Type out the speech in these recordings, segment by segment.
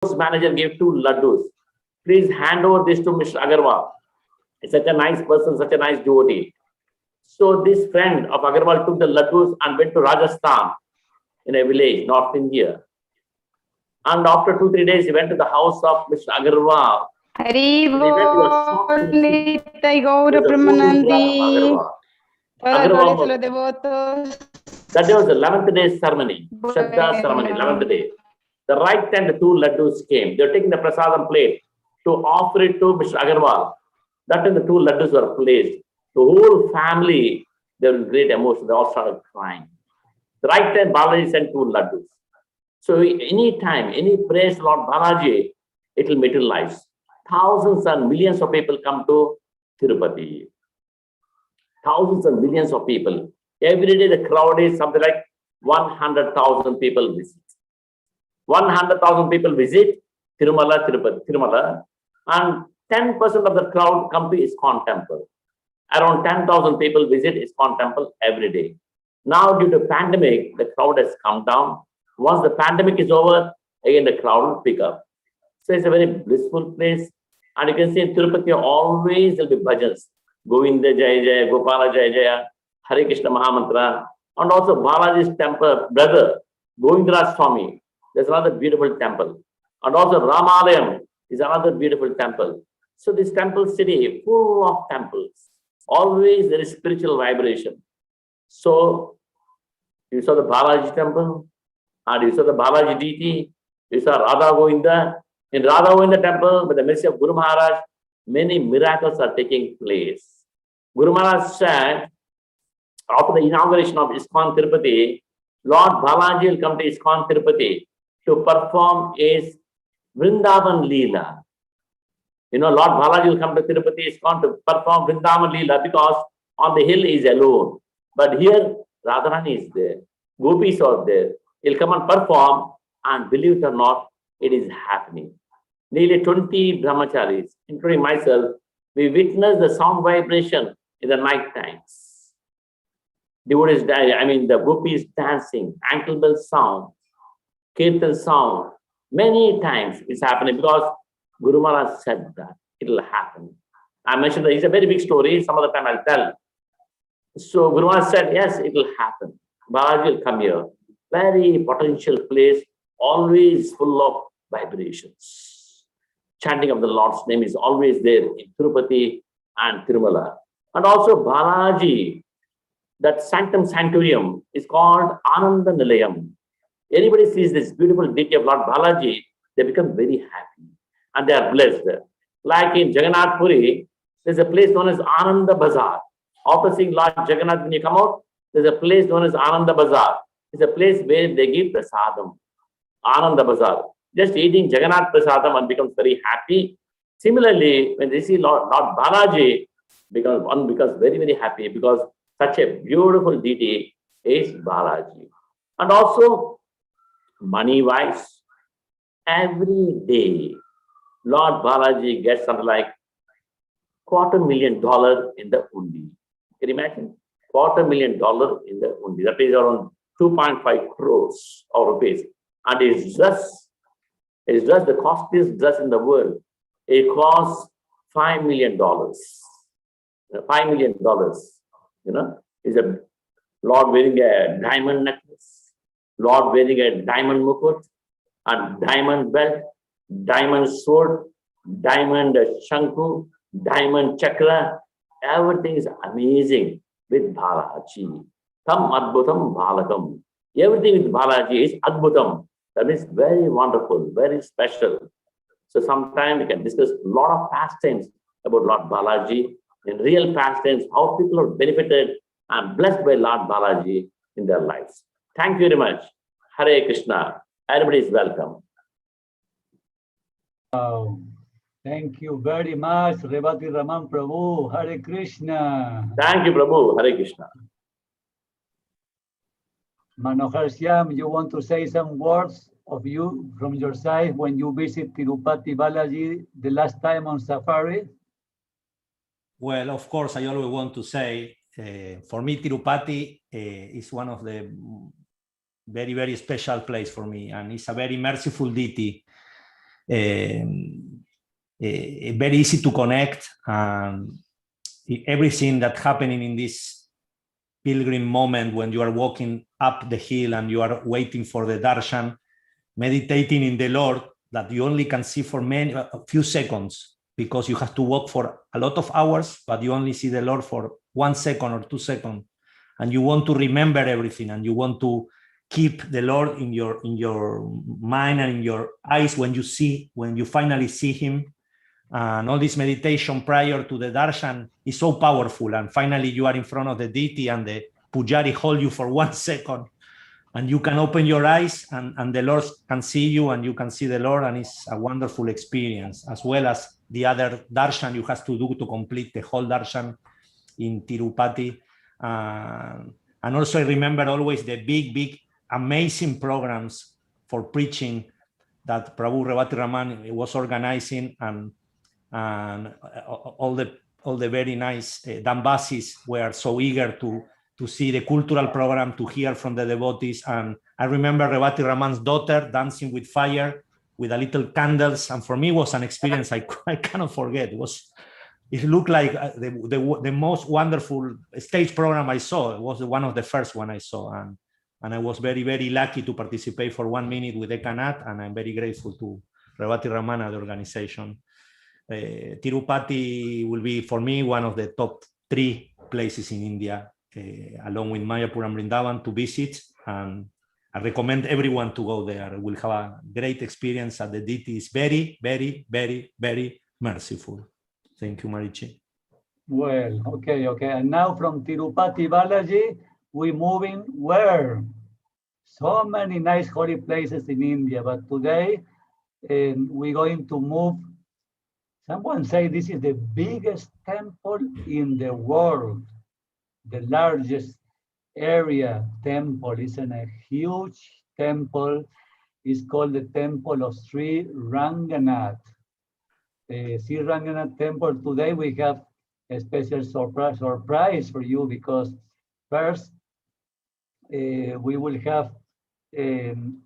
manager gave 2 laddus. Please hand over this to Mr. Agarwal. He's such a nice person, such a nice devotee. So this friend of Agarwal took the laddus and went to Rajasthan in a village, North India. And after 2-3 days, he went to the house of Mr. Agarwal. That day was the 11th day ceremony, Shraddha ceremony, 11th day. The right time the 2 laddus came. They were taking the prasadam plate to offer it to Mr. Agarwal. That time the 2 laddus were placed. The whole family, they were in great emotion. They all started crying. The right time Balaji sent 2 laddus. So anytime, any praise Lord Balaji, it will materialize. Thousands and millions of people come to Tirupati. Thousands and millions of people. Every day the crowd is something like 100,000 people visit. 100,000 people visit Tirumala, Tirupati, Tirumala, and 10% of the crowd come to ISKCON temple. Around 10,000 people visit ISKCON temple every day. Now due to pandemic, the crowd has come down. Once the pandemic is over, again the crowd will pick up. So it's a very blissful place. And you can see in Tirupati always there will be bhajans. Govinda Jaya Jaya, Gopala Jaya Jaya, Hare Krishna Mahamantra. And also Balaji's temple, brother, Govindaraj Swami. There's another beautiful temple. And also Ramalayam is another beautiful temple. So this temple city full of temples. Always there is spiritual vibration. So you saw the Balaji temple, and you saw the Balaji deity, you saw Radha Govinda. In Radha Govinda temple, with the mercy of Guru Maharaj, many miracles are taking place. Guru Maharaj said, after the inauguration of ISKCON Tirupati, Lord Balaji will come to ISKCON Tirupati to perform his Vrindavan Leela. You know, Lord Balaji will come to Tirupati ISKCON to perform Vrindavan Leela because on the hill he is alone. But here, Radharani is there. Gopis are there. He'll come and perform, and believe it or not, it is happening. Nearly 20 brahmacharis, including myself, we witnessed the sound vibration in the night times. Devotees, the gopis dancing, ankle bell sound, kirtan sound. Many times it's happening because Guru Maharaj said that it will happen. I mentioned that it's a very big story. Some other time I'll tell. So Guru Maharaj said, yes, it will happen. Balaji will come here. Very potential place, always full of vibrations. Chanting of the Lord's name is always there in Tirupati and Tirumala. And also Balaji, that sanctum sanctorium is called Ananda Nilayam. Anybody sees this beautiful deity of Lord Balaji, they become very happy and they are blessed. Like in Jagannath Puri, there's a place known as Ananda Bazaar. After seeing Lord Jagannath, when you come out, there's a place known as Ananda Bazaar. It's a place where they give prasadam, Ananda Bazaar. Just eating Jagannath prasadam and becomes very happy. Similarly, when they see Lord Balaji, one becomes very, very happy because such a beautiful deity is Balaji. And also, money-wise, every day, Lord Balaji gets something like $250,000 in the undi. Can you imagine? $250,000 in the undi. That is around 2.5 crores of rupees. And his dress is just the costliest dress in the world. It costs $5 million. $5 million. You know, is a Lord wearing a diamond necklace, Lord wearing a diamond mukut, and diamond belt, diamond sword, diamond shanku, diamond chakra. Everything is amazing with Balaji. Tam adbhutam balakam. Everything with Balaji is adbhutam. That means very wonderful, very special. So sometime we can discuss a lot of pastimes about Lord Balaji, in real pastimes, how people are benefited and blessed by Lord Balaji in their lives. Thank you very much. Hare Krishna. Everybody is welcome. Thank you very much, Revati Raman Prabhu. Hare Krishna. Thank you, Prabhu. Hare Krishna. Manohar Shyam, you want to say some words of you from your side when you visit Tirupati Balaji the last time on safari? Well, of course, I always want to say, for me, Tirupati is one of the very, very special place for me, and it's a very merciful deity. very easy to connect. Everything that's happening in this pilgrim moment when you are walking up the hill and you are waiting for the darshan, meditating in the Lord that you only can see for a few seconds, because you have to walk for a lot of hours, but you only see the Lord for 1 second or 2 seconds. And you want to remember everything, and you want to keep the Lord in your mind and in your eyes when you finally see him. And all this meditation prior to the darshan is so powerful. And finally you are in front of the deity and the pujari hold you for 1 second, and you can open your eyes and the Lord can see you and you can see the Lord, and it's a wonderful experience, as well as the other darshan you have to do to complete the whole darshan in Tirupati. And also I remember always the big, amazing programs for preaching that Prabhu Revati Raman was organizing, and all the very nice Dambasis were so eager to see the cultural program, to hear from the devotees. And I remember Revati Raman's daughter dancing with fire with a little candles, and for me it was an experience I cannot forget. It looked like the most wonderful stage program I saw. It was one of the first one I saw, and I was very, very lucky to participate for 1 minute with Ekanath, and I'm very grateful to Revati Ramana, the organization. Tirupati will be, for me, one of the top 3 places in India, along with Mayapur and Vrindavan, to visit. And I recommend everyone to go there. We'll have a great experience, and the deity is very, very, very, very merciful. Thank you, Marichi. Well, okay. And now from Tirupati Balaji, we moving where? So many nice holy places in India, but today we're going to move. Someone say this is the biggest temple in the world, the largest area temple. It's a huge temple. It's called the Temple of Sri Ranganath. Sri Ranganath Temple. Today we have a special surprise for you, because first we will have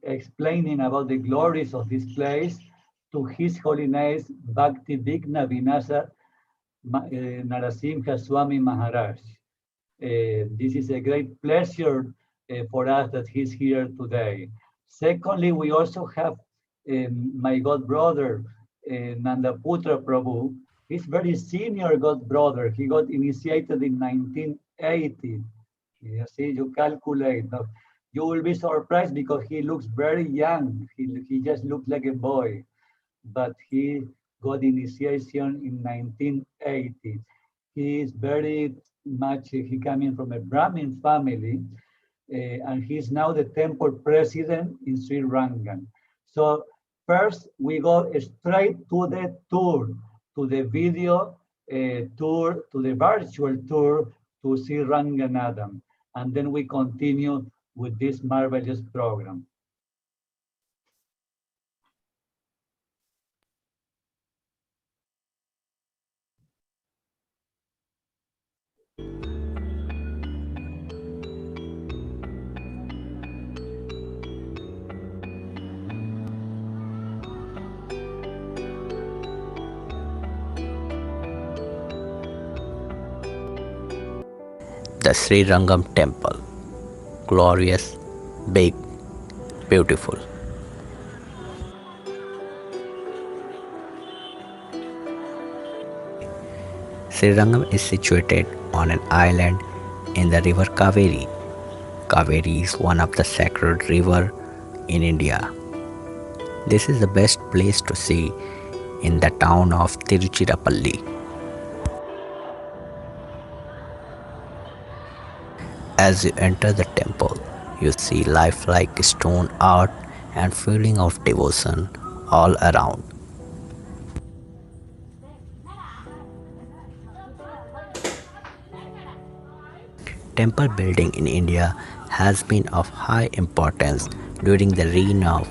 explaining about the glories of this place to His Holiness Bhakti Vigna Vinasa Narasimha Swami Maharaj. This is a great pleasure for us that he's here today. Secondly, we also have my god brother, Nanda Putra Prabhu. He's very senior god brother. He got initiated in 1980. You see, you calculate. Now, you will be surprised because he looks very young. He just looks like a boy, but he got initiation in 1980. He is very much, he coming from a Brahmin family, and he's now the temple president in Sri Rangan. So first we go straight to the tour, to the video tour, to the virtual tour to Sri Ranganathan, and then we continue with this marvelous program. The Sri Rangam Temple. Glorious, big, beautiful. Sri Rangam is situated on an island in the river Kaveri. Kaveri is one of the sacred rivers in India. This is the best place to see in the town of Tiruchirappalli. As you enter the temple, you see lifelike stone art and feeling of devotion all around. Temple building in India has been of high importance during the reign of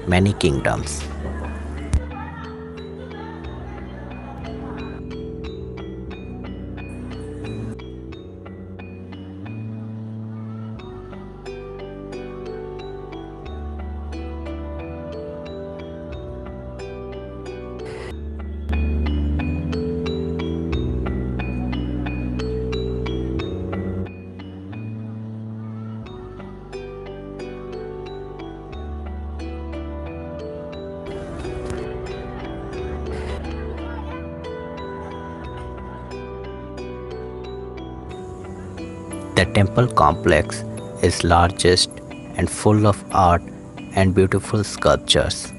many kingdoms. The temple complex is largest and full of art and beautiful sculptures.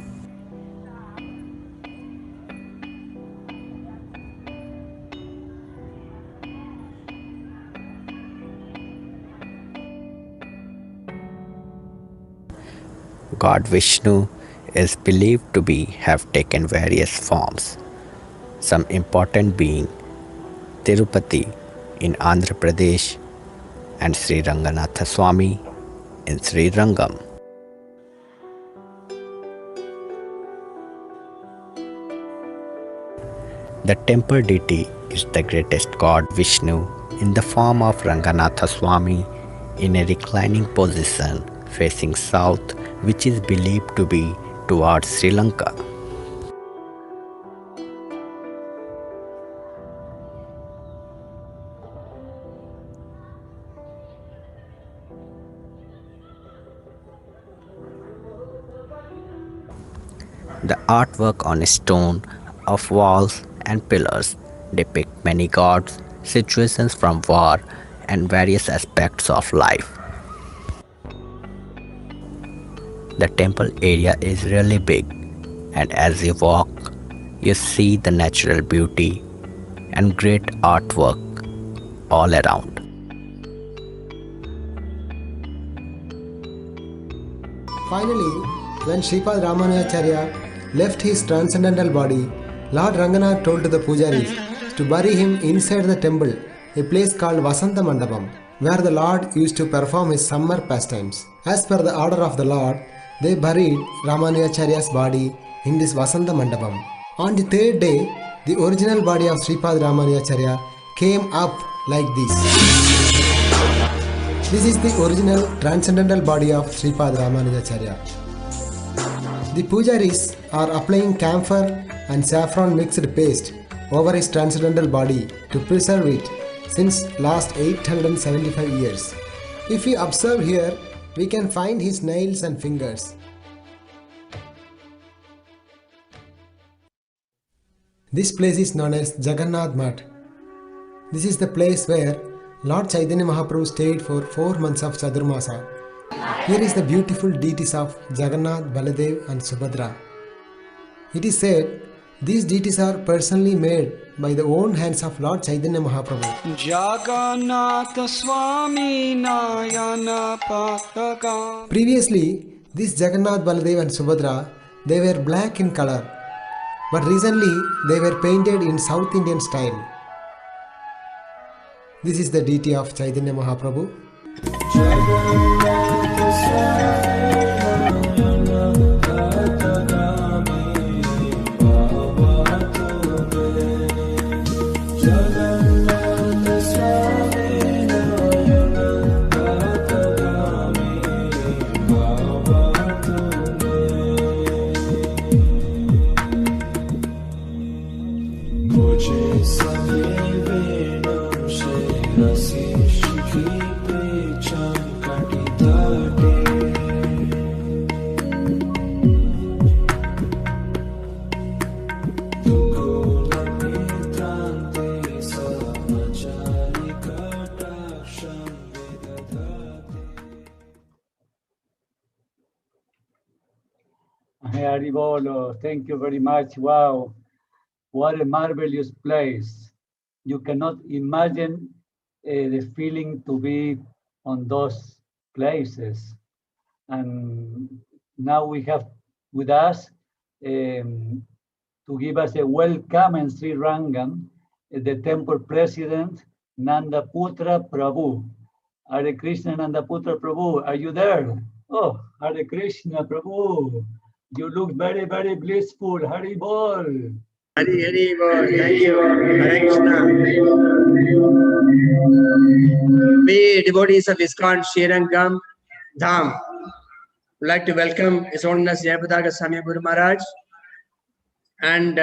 God Vishnu is believed to have taken various forms, some important being Tirupati in Andhra Pradesh and Sri Ranganatha Swami in Sri Rangam. The temple deity is the greatest god Vishnu in the form of Ranganatha Swami in a reclining position facing south, which is believed to be towards Sri Lanka. The artwork on stone of walls and pillars depict many gods, situations from war, and various aspects of life. The temple area is really big, and as you walk, you see the natural beauty and great artwork all around. Finally, when Sripad-Ramalyacharya left his transcendental body, Lord Ranganath told to the pujaris to bury him inside the temple, a place called Vasantha Mandapam, where the Lord used to perform his summer pastimes. As per the order of the Lord, they buried Ramanujacharya's body in this Vasantha Mandapam. On the third day, the original body of Sripad-Ramalyacharya came up like this. This is the original transcendental body of Sripad-Ramanujacharya. The pujaris are applying camphor and saffron mixed paste over his transcendental body to preserve it since last 875 years. If we observe here, we can find his nails and fingers. This place is known as Jagannath Mat. This is the place where Lord Chaitanya Mahaprabhu stayed for 4 months of Chadurmasa. Here is the beautiful deities of Jagannath, Baladeva and Subhadra. It is said these deities are personally made by the own hands of Lord Chaitanya Mahaprabhu. Jagannath Swami Nayana Pataka. Previously, this Jagannath, Baladeva and Subhadra, they were black in color, but recently they were painted in South Indian style. This is the deity of Chaitanya Mahaprabhu. Haribolo, thank you very much. Wow, what a marvelous place. You cannot imagine the feeling to be on those places. And now we have with us to give us a welcome in Sri Rangam, the temple president, Nanda Putra Prabhu. Hare Krishna Nanda Putra Prabhu, are you there? Oh, Hare Krishna Prabhu. You look very, very blissful. Hari Bol. Hari Hari Bol. Thank you. Hare Krishna. We devotees of ISKCON Sri Rangam Dham would like to welcome His Holiness Jayapataka Swami Guru Maharaj and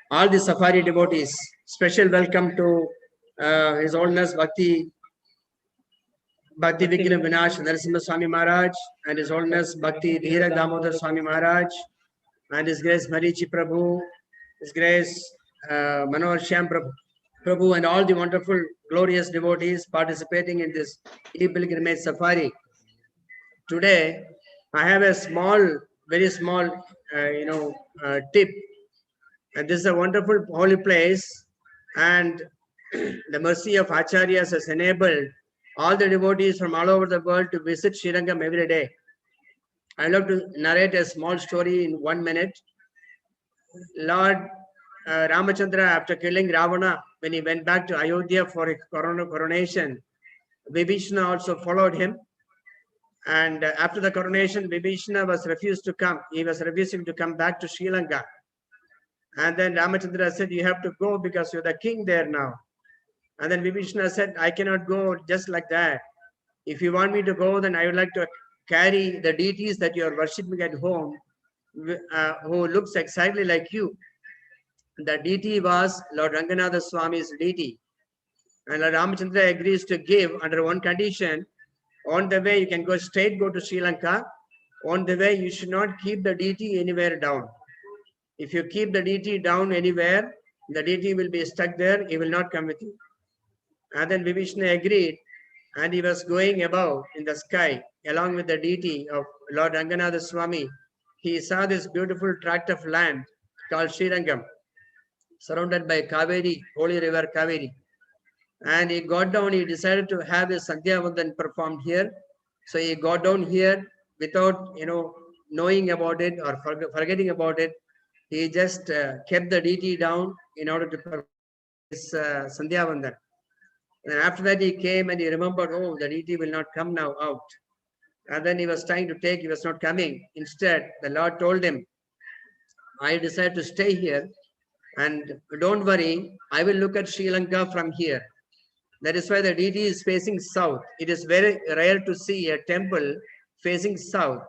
all the safari devotees. Special welcome to His Holiness Bhakti Vighna Vinash Narasimha Swami Maharaj and His Holiness Bhakti Dhira Damodar Swami Maharaj and His Grace Marichi Prabhu, His Grace Manohar Shyam Prabhu, Prabhu and all the wonderful, glorious devotees participating in this e-pilgrimage safari. Today, I have a small, very small, tip. And this is a wonderful holy place, and the mercy of Acharyas has enabled all the devotees from all over the world to visit Sri Rangam every day. I love to narrate a small story in 1 minute. Lord Ramachandra, after killing Ravana, when he went back to Ayodhya for his coronation, Vibhishana also followed him. And after the coronation, Vibhishana was refused to come. He was refusing to come back to Sri Lanka. And then Ramachandra said, you have to go because you're the king there now. And then Vibhishana said, I cannot go just like that. If you want me to go, then I would like to carry the deities that you are worshipping at home, who looks exactly like you. The deity was Lord Ranganatha Swami's deity. And Lord Ramachandra agrees to give under one condition. On the way, you can go straight, go to Sri Lanka. On the way, you should not keep the deity anywhere down. If you keep the deity down anywhere, the deity will be stuck there. He will not come with you. And then Vibhishana agreed, and he was going above in the sky along with the deity of Lord Ranganatha Swami. He saw this beautiful tract of land called Sri Rangam, surrounded by Kaveri, holy river Kaveri. And he got down, he decided to have his Sandhya Vandan performed here. So he got down here without, knowing about it or forgetting about it. He just kept the deity down in order to perform his Sandhya Vandan. And after that he came and he remembered, oh, the deity will not come now out. And then he was trying to take, he was not coming. Instead, the Lord told him, I decided to stay here, and don't worry, I will look at Sri Lanka from here. That is why the deity is facing south. It is very rare to see a temple facing south.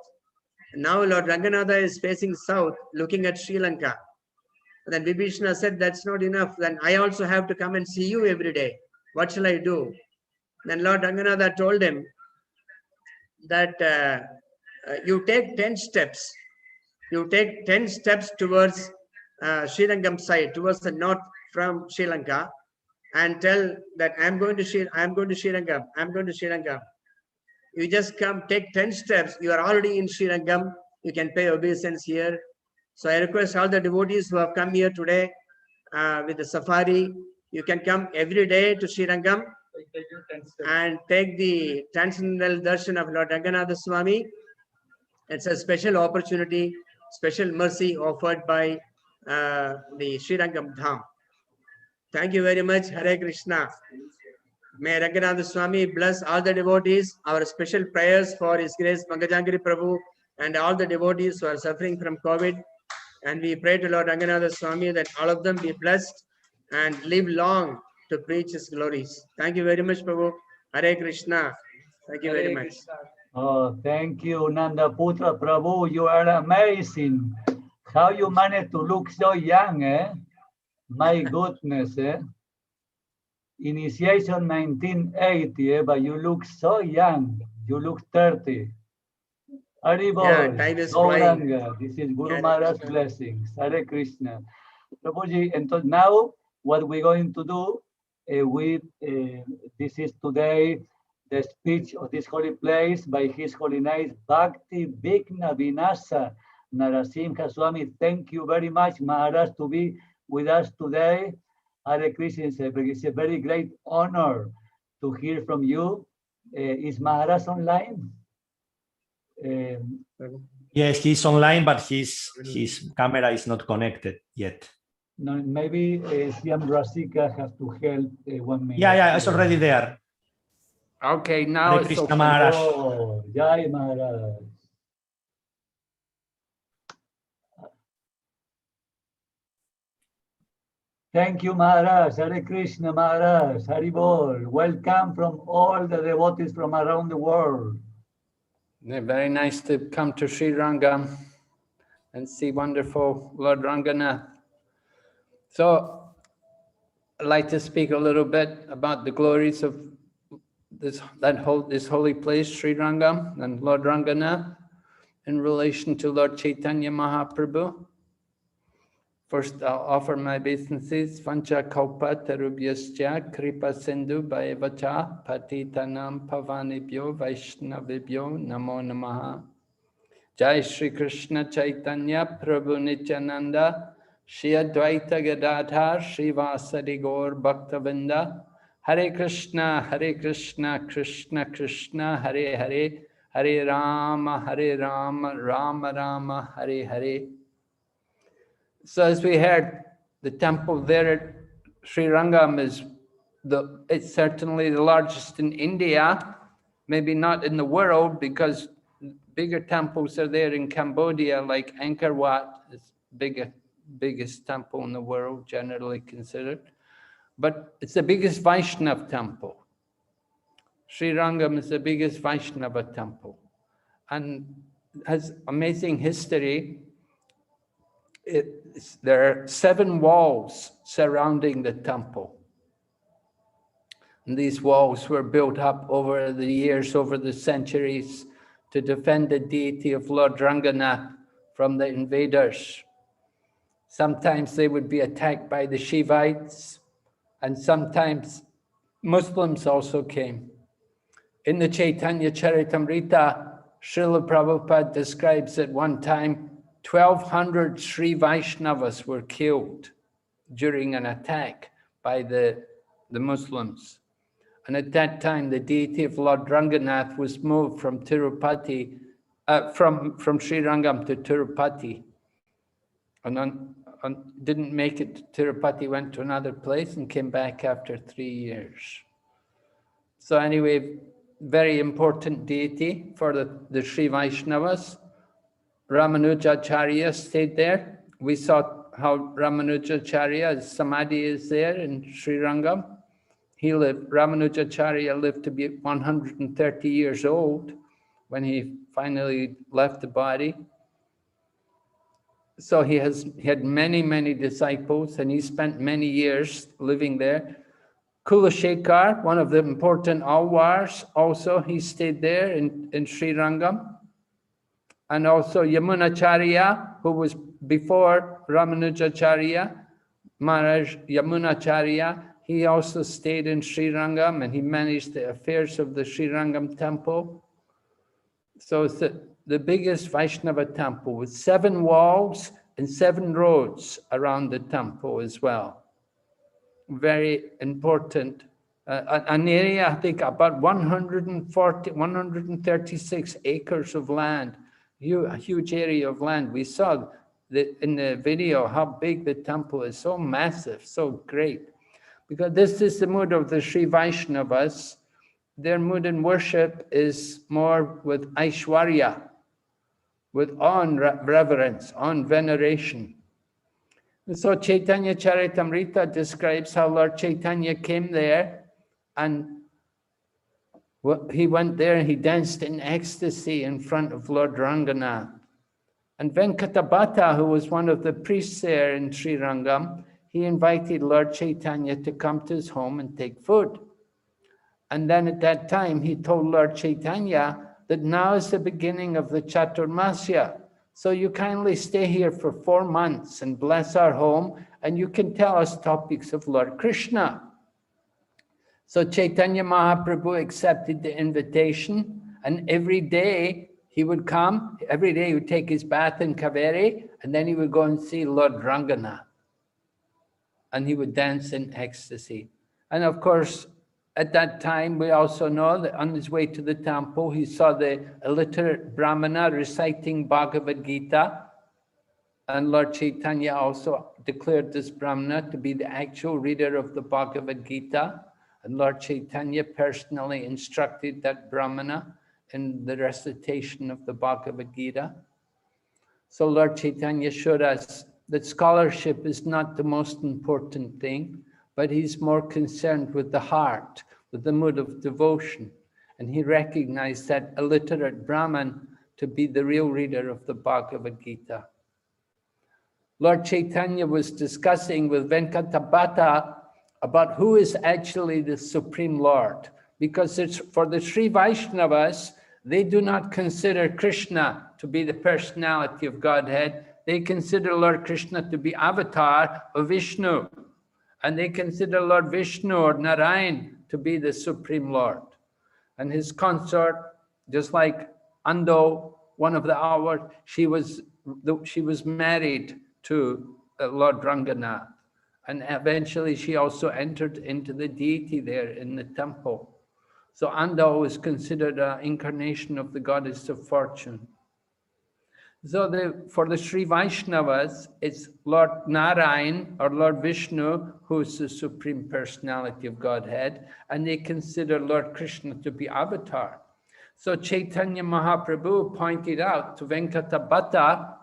Now Lord Ranganatha is facing south, looking at Sri Lanka. And then Vibhishana said, that's not enough. Then I also have to come and see you every day. What shall I do? Then Lord Ranganatha told him that you take 10 steps. You take 10 steps towards Sri Rangam side, towards the north from Sri Lanka, and tell that I'm going to Sri Rangam. I'm going to Sri Rangam. You just come, take 10 steps. You are already in Sri Rangam. You can pay obeisance here. So I request all the devotees who have come here today with the safari, you can come every day to Sri Rangam and take the transcendental darshan of Lord Ranganatha Swami. It's a special opportunity, special mercy offered by the Sri Rangam Dham. Thank you very much. Hare Krishna. May Ranganatha Swami bless all the devotees. Our special prayers for His Grace Pankajangiri Prabhu and all the devotees who are suffering from COVID. And we pray to Lord Ranganatha Swami that all of them be blessed and live long to preach His glories. Thank you very much, Prabhu. Hare Krishna. Thank you very much. Oh, thank you, Nanda Putra Prabhu. You are amazing. How you managed to look so young, eh? My goodness, eh? Initiation 1980, eh? But you look so young. You look 30. Haribol, Yeah, time is flying. This is Guru Maharaj's blessings. Hare Krishna. Prabhuji, and so now what we're going to do, this is today the speech of this holy place by His Holiness Bhakti Vigna Vinasa Narasimha Swami. Thank you very much, Maharaj, to be with us today. Hare Krishna, it's a very great honor to hear from you. Is Maharaj online? Yes, he's online, but his camera is not connected yet. No, maybe Siam Rasika has to help 1 minute. Yeah, it's already there. Okay, now Hare it's Krishna open. Maharaj. Oh, Jai Maharaj. Thank you, Maharaj. Hare Krishna, Maharaj. Haribol. Welcome from all the devotees from around the world. Very nice to come to Sri Rangam and see wonderful Lord Ranganath. So I'd like to speak a little bit about the glories of this holy place, Sri Rangam, and Lord Ranganath in relation to Lord Chaitanya Mahaprabhu. First, I'll offer my obeisances. Vancha kalpa tarubhyascha kripa sindhu bhayavacha patitanam pavanibhyo vaishnavibhyo namo namaha. Jai Shri Krishna Chaitanya Prabhu Nityananda Shri Advaita Gadadhar Shri Vasadi Gaur Bhaktavinda Hare Krishna Krishna Krishna Hare Hare Hare Rama Rama Rama Hare Hare. So as we heard, the temple there at Sri Rangam it's certainly the largest in India, maybe not in the world, because bigger temples are there in Cambodia, like Angkor Wat is biggest temple in the world, generally considered. But it's the biggest Vaishnava temple. Sri Rangam is the biggest Vaishnava temple, and has amazing history. There are 7 walls surrounding the temple. And these walls were built up over the years, over the centuries, to defend the deity of Lord Ranganath from the invaders. Sometimes they would be attacked by the Shivites, and sometimes Muslims also came. In the Chaitanya Charitamrita, Srila Prabhupada describes at one time 1,200 Sri Vaishnavas were killed during an attack by the Muslims. And at that time, the deity of Lord Ranganath was moved from Tirupati, from Sri Rangam to Tirupati. And didn't make it to Tirupati, went to another place and came back after 3 years. So anyway, very important deity for the Sri Vaishnavas. Ramanujacharya stayed there. We saw how Ramanujacharya's samadhi is there in Sri Rangam. Ramanujacharya lived to be 130 years old when he finally left the body. So he had many, many disciples, and he spent many years living there. Kulashekar, one of the important Alwars, also he stayed there in Sri Rangam. And also Yamunacharya, who was before Ramanujacharya, Maharaj Yamunacharya, he also stayed in Sri Rangam, and he managed the affairs of the Sri Rangam temple. So it's the biggest Vaishnava temple with 7 walls and 7 roads around the temple as well. Very important. An area, I think, about 136 acres of land. A huge area of land. We saw in the video how big the temple is, so massive, so great. Because this is the mood of the Sri Vaishnavas. Their mood in worship is more with Aishwarya, with awe and reverence, awe and veneration. And so Chaitanya Charitamrita describes how Lord Chaitanya came there, and he went there and he danced in ecstasy in front of Lord Ranganath. And Venkatabhata, who was one of the priests there in Sri Rangam, he invited Lord Chaitanya to come to his home and take food. And then at that time, he told Lord Chaitanya that now is the beginning of the Chaturmasya. So you kindly stay here for 4 months and bless our home, and you can tell us topics of Lord Krishna. So Chaitanya Mahaprabhu accepted the invitation, and every day he would come, every day he would take his bath in Kaveri, and then he would go and see Lord Ranganath. And he would dance in ecstasy. And of course, at that time, we also know that on his way to the temple, he saw the illiterate Brahmana reciting Bhagavad Gita. And Lord Chaitanya also declared this Brahmana to be the actual reader of the Bhagavad Gita. And Lord Chaitanya personally instructed that Brahmana in the recitation of the Bhagavad Gita. So Lord Chaitanya showed us that scholarship is not the most important thing, but he's more concerned with the heart, with the mood of devotion. And he recognized that illiterate Brahman to be the real reader of the Bhagavad Gita. Lord Chaitanya was discussing with Venkatabhata about who is actually the Supreme Lord. Because it's for the Sri Vaishnavas, they do not consider Krishna to be the personality of Godhead. they consider Lord Krishna to be avatar of Vishnu. And they consider Lord Vishnu or Narayan to be the Supreme Lord. And his consort, just like Ando, one of the hours, she was married to Lord Ranganath. And eventually she also entered into the deity there in the temple. So Ando is considered an incarnation of the goddess of fortune. So for the Sri Vaishnavas, it's Lord Narayan or Lord Vishnu, who is the Supreme Personality of Godhead, and they consider Lord Krishna to be avatar. So Chaitanya Mahaprabhu pointed out to Venkatabhatta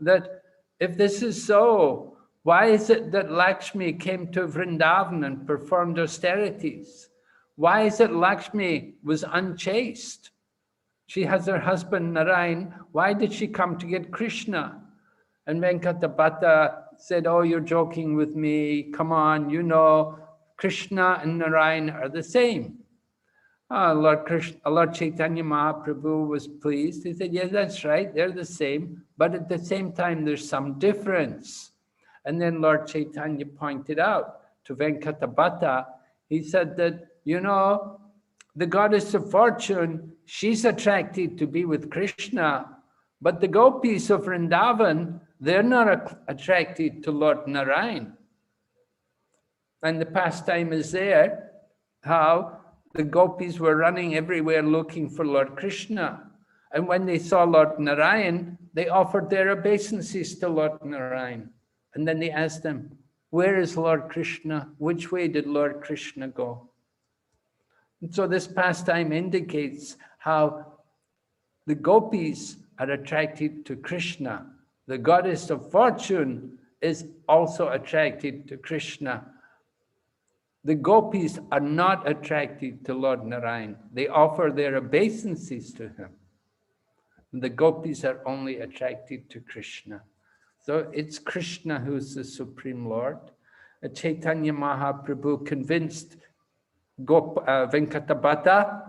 that if this is so, why is it that Lakshmi came to Vrindavan and performed austerities? Why is it Lakshmi was unchaste? She has her husband Narayan. Why did she come to get Krishna? And Venkatabhatta said, oh, you're joking with me. Come on, you know, Krishna and Narayan are the same. Lord Chaitanya Mahaprabhu was pleased. He said, yes, that's right. They're the same. But at the same time, there's some difference. And then Lord Chaitanya pointed out to Venkatabhatta, he said that, you know, the goddess of fortune, she's attracted to be with Krishna, but the gopis of Vrindavan, they're not attracted to Lord Narayan. And the pastime is there, how the gopis were running everywhere looking for Lord Krishna. And when they saw Lord Narayan, they offered their obeisances to Lord Narayan. And then they asked them, where is Lord Krishna? Which way did Lord Krishna go? And so this pastime indicates how the gopis are attracted to Krishna. The goddess of fortune is also attracted to Krishna. The gopis are not attracted to Lord Narayan. They offer their obeisances to him. And the gopis are only attracted to Krishna. So it's Krishna who's the Supreme Lord. Chaitanya Mahaprabhu convinced Venkatabhatta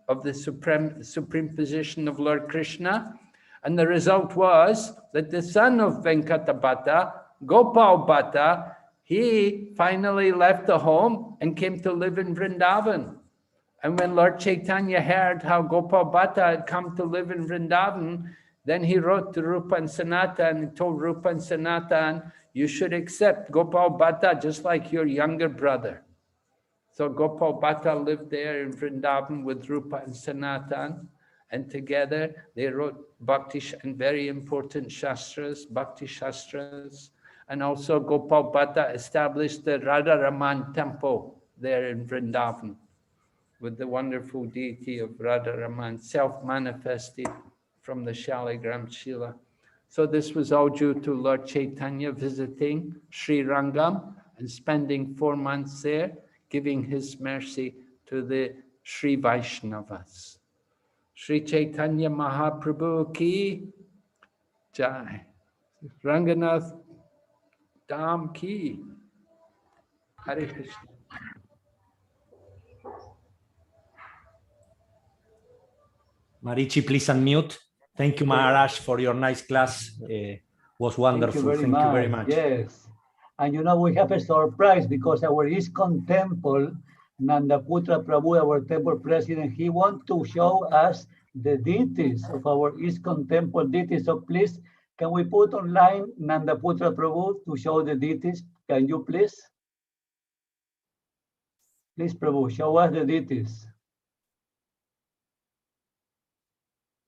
of the supreme position of Lord Krishna. And the result was that the son of Venkatabhatta, Gopal Bhatta, he finally left the home and came to live in Vrindavan. And when Lord Chaitanya heard how Gopal Bhatta had come to live in Vrindavan, then he wrote to Rupa and Sanatan and told Rupa and Sanatan, you should accept Gopal Bhatta just like your younger brother. So Gopal Bhatta lived there in Vrindavan with Rupa and Sanatan, and together they wrote Bhakti and very important Shastras, Bhakti Shastras, and also Gopal Bhatta established the Radharaman Temple there in Vrindavan with the wonderful deity of Radharaman, self-manifested from the Shaligram Shila. So this was all due to Lord Chaitanya visiting Sri Rangam and spending 4 months there, giving his mercy to the Sri Vaishnavas. Sri Chaitanya Mahaprabhu ki jai. Ranganath Dham ki. Hare Krishna. Marichi, please unmute. Thank you, Maharaj, for your nice class. Was wonderful. Thank you very much. Yes. And you know, we have a surprise because our ISKCON temple, Nanda Putra Prabhu, our temple president, he wants to show us the deities of our ISKCON temple deities. So please, can we put online Nanda Putra Prabhu to show the deities? Can you please? Please, Prabhu, show us the deities.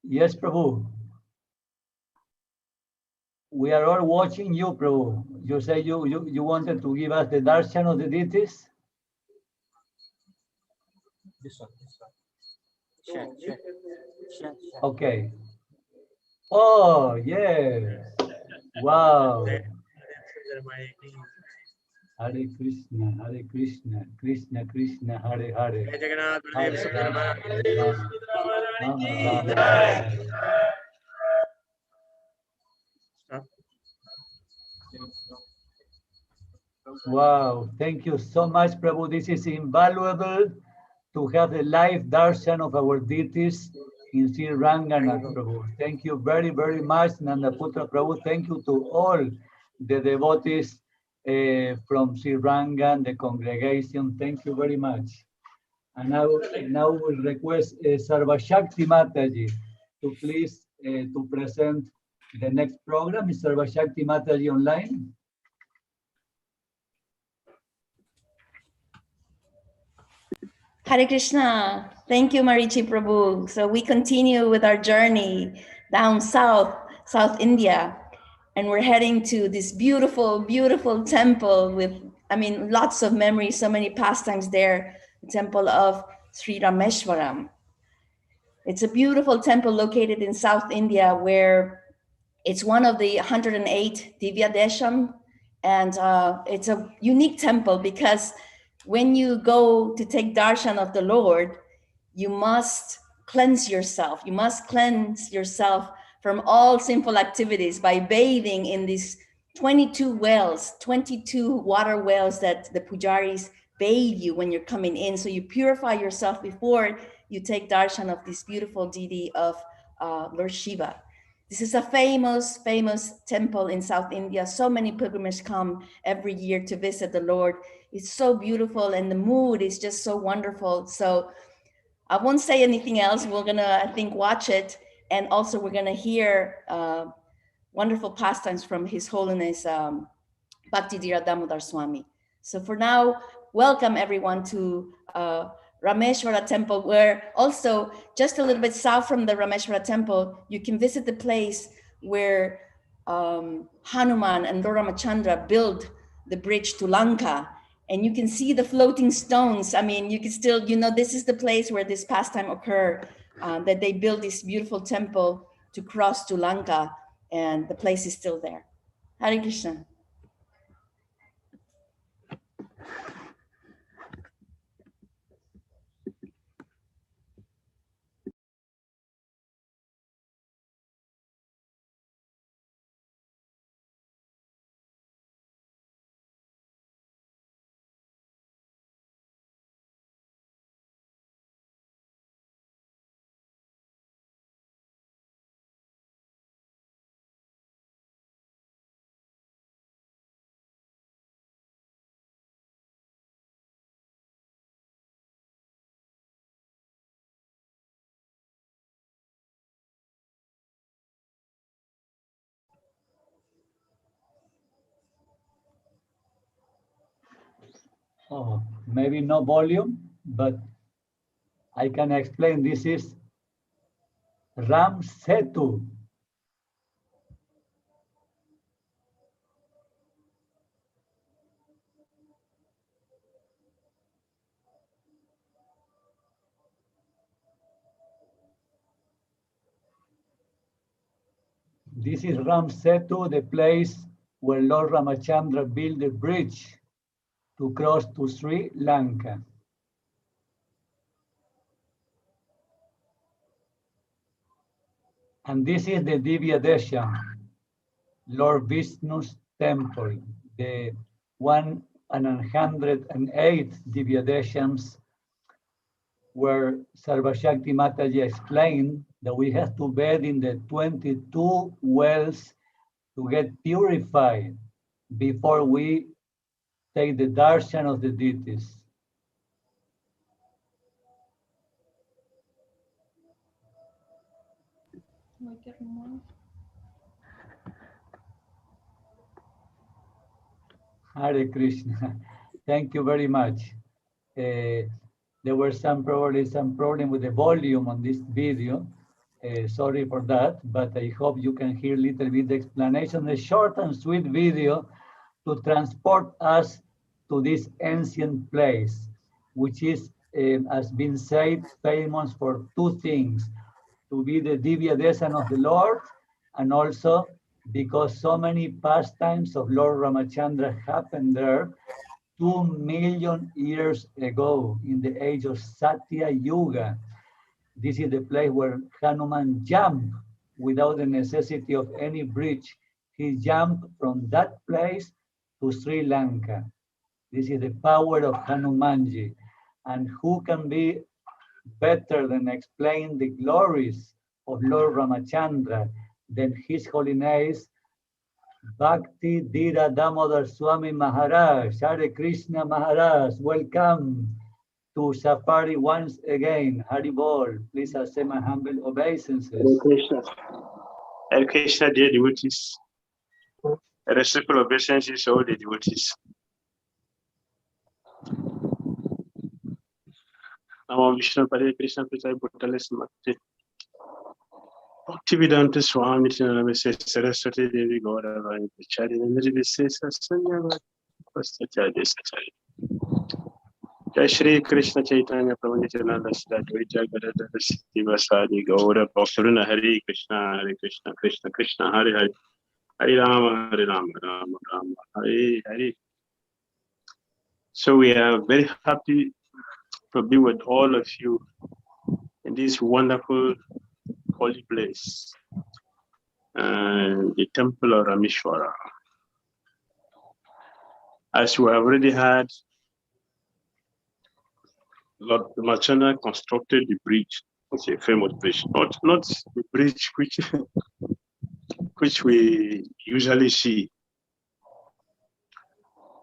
Yes, Prabhu. We are all watching you, Prabhu. You say you wanted to give us the darshan of the deities? This one. Share. Okay. Oh, yes. Wow. Hare Krishna, Krishna Krishna, Hare Hare. Jagannath, Wow, thank you so much, Prabhu. This is invaluable to have the live darshan of our deities in Sri Ranganath Prabhu. Thank you very, very much, Nanda Putra Prabhu. Thank you to all the devotees from Sri Rangan, the congregation. Thank you very much. And now we request Sarvashakti Mataji to please to present the next program. Is Sarvashakti Mataji online? Hare Krishna. Thank you, Marichi Prabhu. So we continue with our journey down south, South India, and we're heading to this beautiful, beautiful temple with, I mean, lots of memories, so many pastimes there, the temple of Sri Rameshwaram. It's a beautiful temple located in South India where it's one of the 108 Divya Desham, and it's a unique temple because when you go to take darshan of the Lord, you must cleanse yourself. You must cleanse yourself from all sinful activities by bathing in these 22 wells, 22 water wells that the pujaris bathe you when you're coming in. So you purify yourself before you take darshan of this beautiful deity of Lord Shiva. This is a famous, famous temple in South India. So many pilgrims come every year to visit the Lord. It's so beautiful and the mood is just so wonderful. So I won't say anything else. We're gonna, I think, watch it. And also we're gonna hear wonderful pastimes from His Holiness Bhakti Dhira Damodar Swami. So for now, welcome everyone to Rameshwara Temple, where also just a little bit south from the Rameshwara Temple, you can visit the place where Hanuman and Lord Ramachandra built the bridge to Lanka. And you can see the floating stones. I mean, you can still, you know, this is the place where this pastime occurred, that they built this beautiful temple to cross to Lanka, and the place is still there. Hare Krishna. Oh, maybe no volume, but I can explain. This is Ram Setu. This is Ram Setu, the place where Lord Ramachandra built the bridge to cross to Sri Lanka. And this is the Divya Desham, Lord Vishnu's temple, the 108 Divya Deshams, where Sarvashakti Mataji explained that we have to bathe in the 22 wells to get purified before we take the darshan of the deities. Hare Krishna. Thank you very much. There were probably some problem with the volume on this video. Sorry for that, but I hope you can hear a little bit the explanation. A short and sweet video to transport us to this ancient place, which is, as been said, famous for two things: to be the Divya Desan of the Lord, and also because so many pastimes of Lord Ramachandra happened there 2 million years ago in the age of Satya Yuga. This is the place where Hanuman jumped without the necessity of any bridge. He jumped from that place to Sri Lanka. This is the power of Hanumanji. And who can be better than explain the glories of Lord Ramachandra than His Holiness Bhakti Dhira Damodar Swami Maharaj. Hare Krishna Maharaj, welcome to Safari once again. Hari Bol, please accept my humble obeisances. Hare Krishna, dear devotees. A respectful obeisances, all the devotees. Namo Vishnu Padre Krishna Prasad Bhuttales Mati. Bhaktivedanta Swami Namaste Saraswati Devi Gaura Vani Pachari Nandri Sasanya Vastatya Desacharya. Jai Shri Krishna Chaitanya Prabhu Nityananda Advaita Gadadhara Sivasadi Gaura Bhaktaruna Hare Krishna Krishna Krishna Hare Hare Hare Rama Rama Rama Hare Hare. So we are very happy to be with all of you in this wonderful holy place, the Temple of Ramishwara. As we have already had, Lord Ramachandra constructed the bridge. It's a famous bridge, not the bridge which we usually see.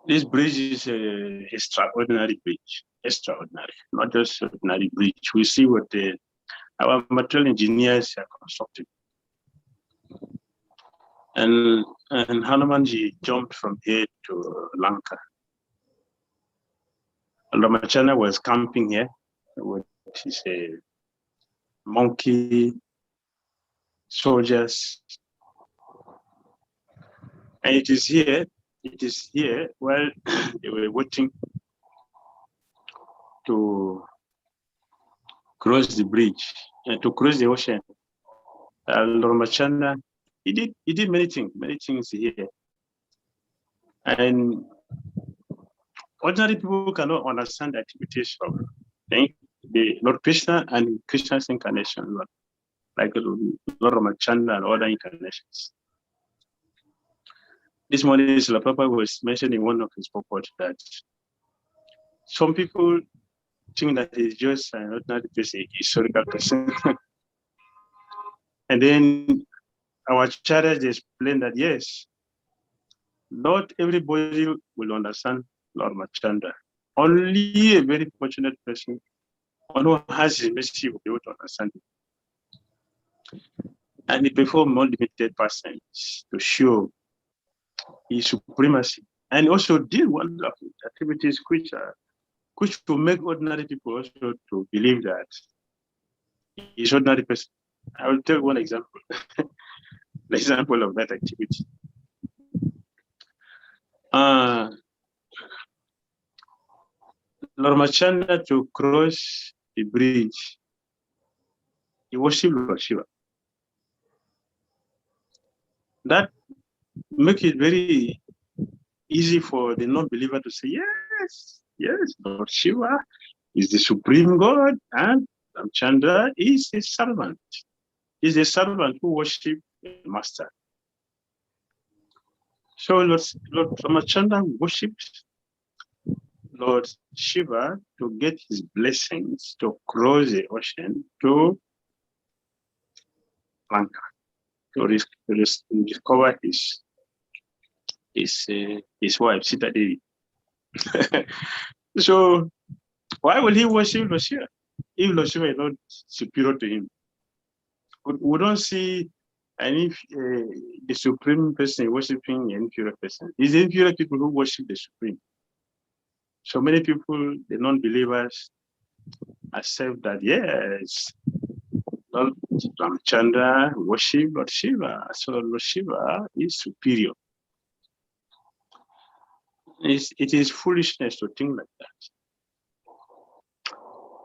This bridge is an extraordinary bridge, extraordinary, not just ordinary bridge. We see what our material engineers are constructing. And Hanumanji jumped from here to Lanka. And Ramachandra was camping here with his monkey soldiers. And it is here while they were waiting to cross the bridge and to cross the ocean. Ramachandra, he did many things here. And ordinary people cannot understand the activities of the Lord Krishna and Krishna's incarnation, like Lord Ramachandra and other incarnations. This morning, Srila Prabhupada was mentioning in one of his purports that some people think that he's just an ordinary person, a historical person. And then our acharyas explained that yes, not everybody will understand Lord Ramachandra. Only a very fortunate person, one who has his mercy, will be able to understand it. And he performed unlimited pastimes to show his supremacy, and also did wonderful activities which will make ordinary people also to believe that he's ordinary person. I will take one example, the example of that activity. Lord Ramachandra, to cross the bridge, he worshipped Lord Shiva. That makes it very easy for the non-believer to say, yes, Lord Shiva is the supreme God, and Ramachandra is a servant. He's a servant who worships the master. So Lord Ramachandra worshipped Lord Shiva to get his blessings to cross the ocean to Lanka, to discover his wife, Sita Devi. So why will he worship Lord Shiva if Lord Shiva is not superior to him? We don't see the supreme person worshiping an inferior person. It's the inferior people who worship the supreme. So many people, the non-believers, accept that yes, Lord Ramachandra worship Lord Shiva, so Lord Shiva is superior. It is foolishness to think like that.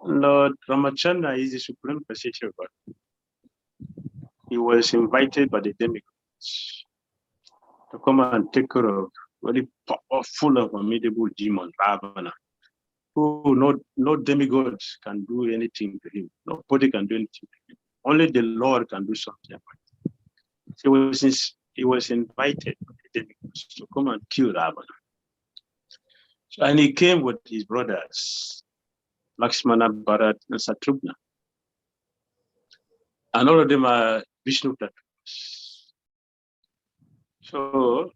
Lord Ramachandra is the supreme personality of God. He was invited by the demigods to come and take care of very powerful and formidable demon, Ravana, who no demigods can do anything to him. Nobody can do anything to him. Only the Lord can do something. He was invited by the demigods to come and kill Ravana. And he came with his brothers. Lakshmana, Bharat, and Satrugna. And all of them are Vishnu tattvas. So,